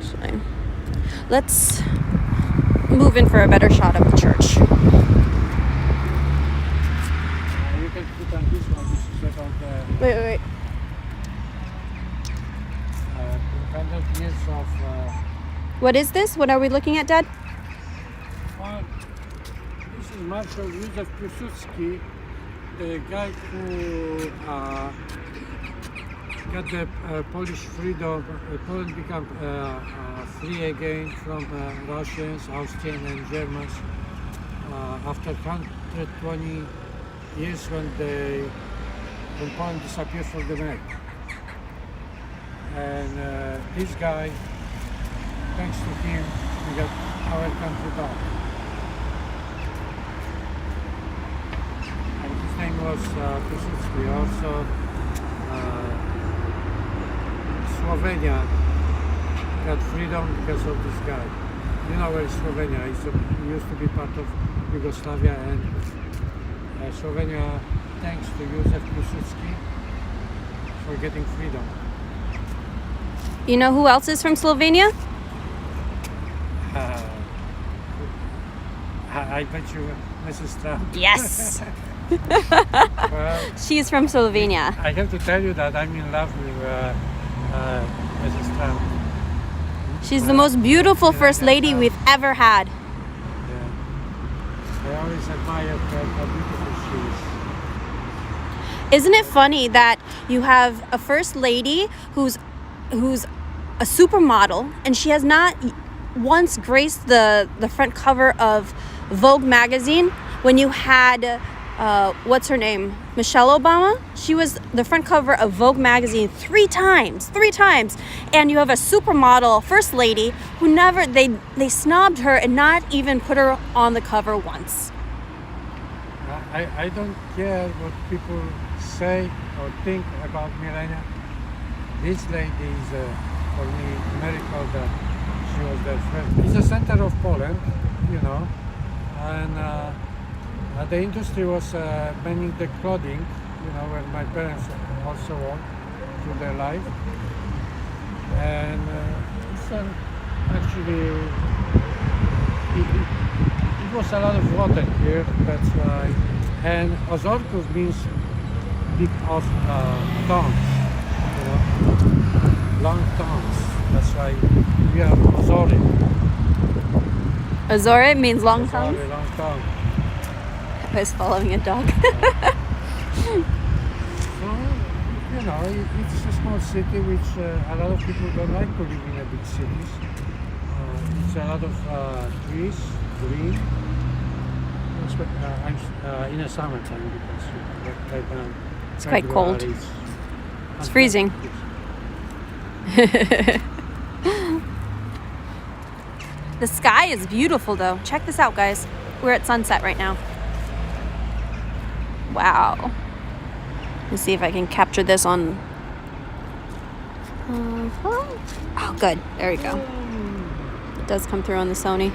Actually, let's move in for a better shot of the church. You can put on this one. This is about Wait. 200 years of. What is this? What are we looking at, Dad? This is Marshal Józef Piłsudski, the guy who got the Polish freedom. Poland became free again from Russians, Austrians, and Germans after 120 years when Poland disappeared from the map. And this guy, thanks to him, we got our country back. And his name was Piłsudski. Also, Slovenia got freedom because of this guy. You know where is Slovenia? It used to be part of Yugoslavia, and Slovenia, thanks to Józef Piłsudski, for getting freedom. You know who else is from Slovenia? I bet you Mrs. Trump. Yes. Well, She's from Slovenia. I have to tell you that I'm in love with Mrs. Trump. She's the most beautiful first lady we've ever had. Yeah. I always admired how beautiful she is. Isn't it funny that you have a first lady who's a supermodel, and she has not once graced the front cover of Vogue magazine, when you had what's her name, Michelle Obama? She was the front cover of Vogue magazine three times, and you have a supermodel first lady who never, they snobbed her and not even put her on the cover once. I don't care what people say or think about Milena. This lady is, for me, a miracle that she was the first. It's the center of Poland, you know, and the industry was banning the clothing, you know, where my parents also worked through their life. And it's actually, it was a lot of water here, that's why. And Ozorkow means big of tongues, you know, long tongues. That's why we are Ozory. Azore means long tongue. Ozory, long tongue. I was following a dog. So, you know, it's a small city which a lot of people don't like to live in a big cities. It's a lot of trees, green. In the summertime, because right now It's quite February, cold. It's freezing. The sky is beautiful though. Check this out, guys. We're at sunset right now. Wow. Let's see if I can capture this on. Oh, good. There we go. It does come through on the Sony.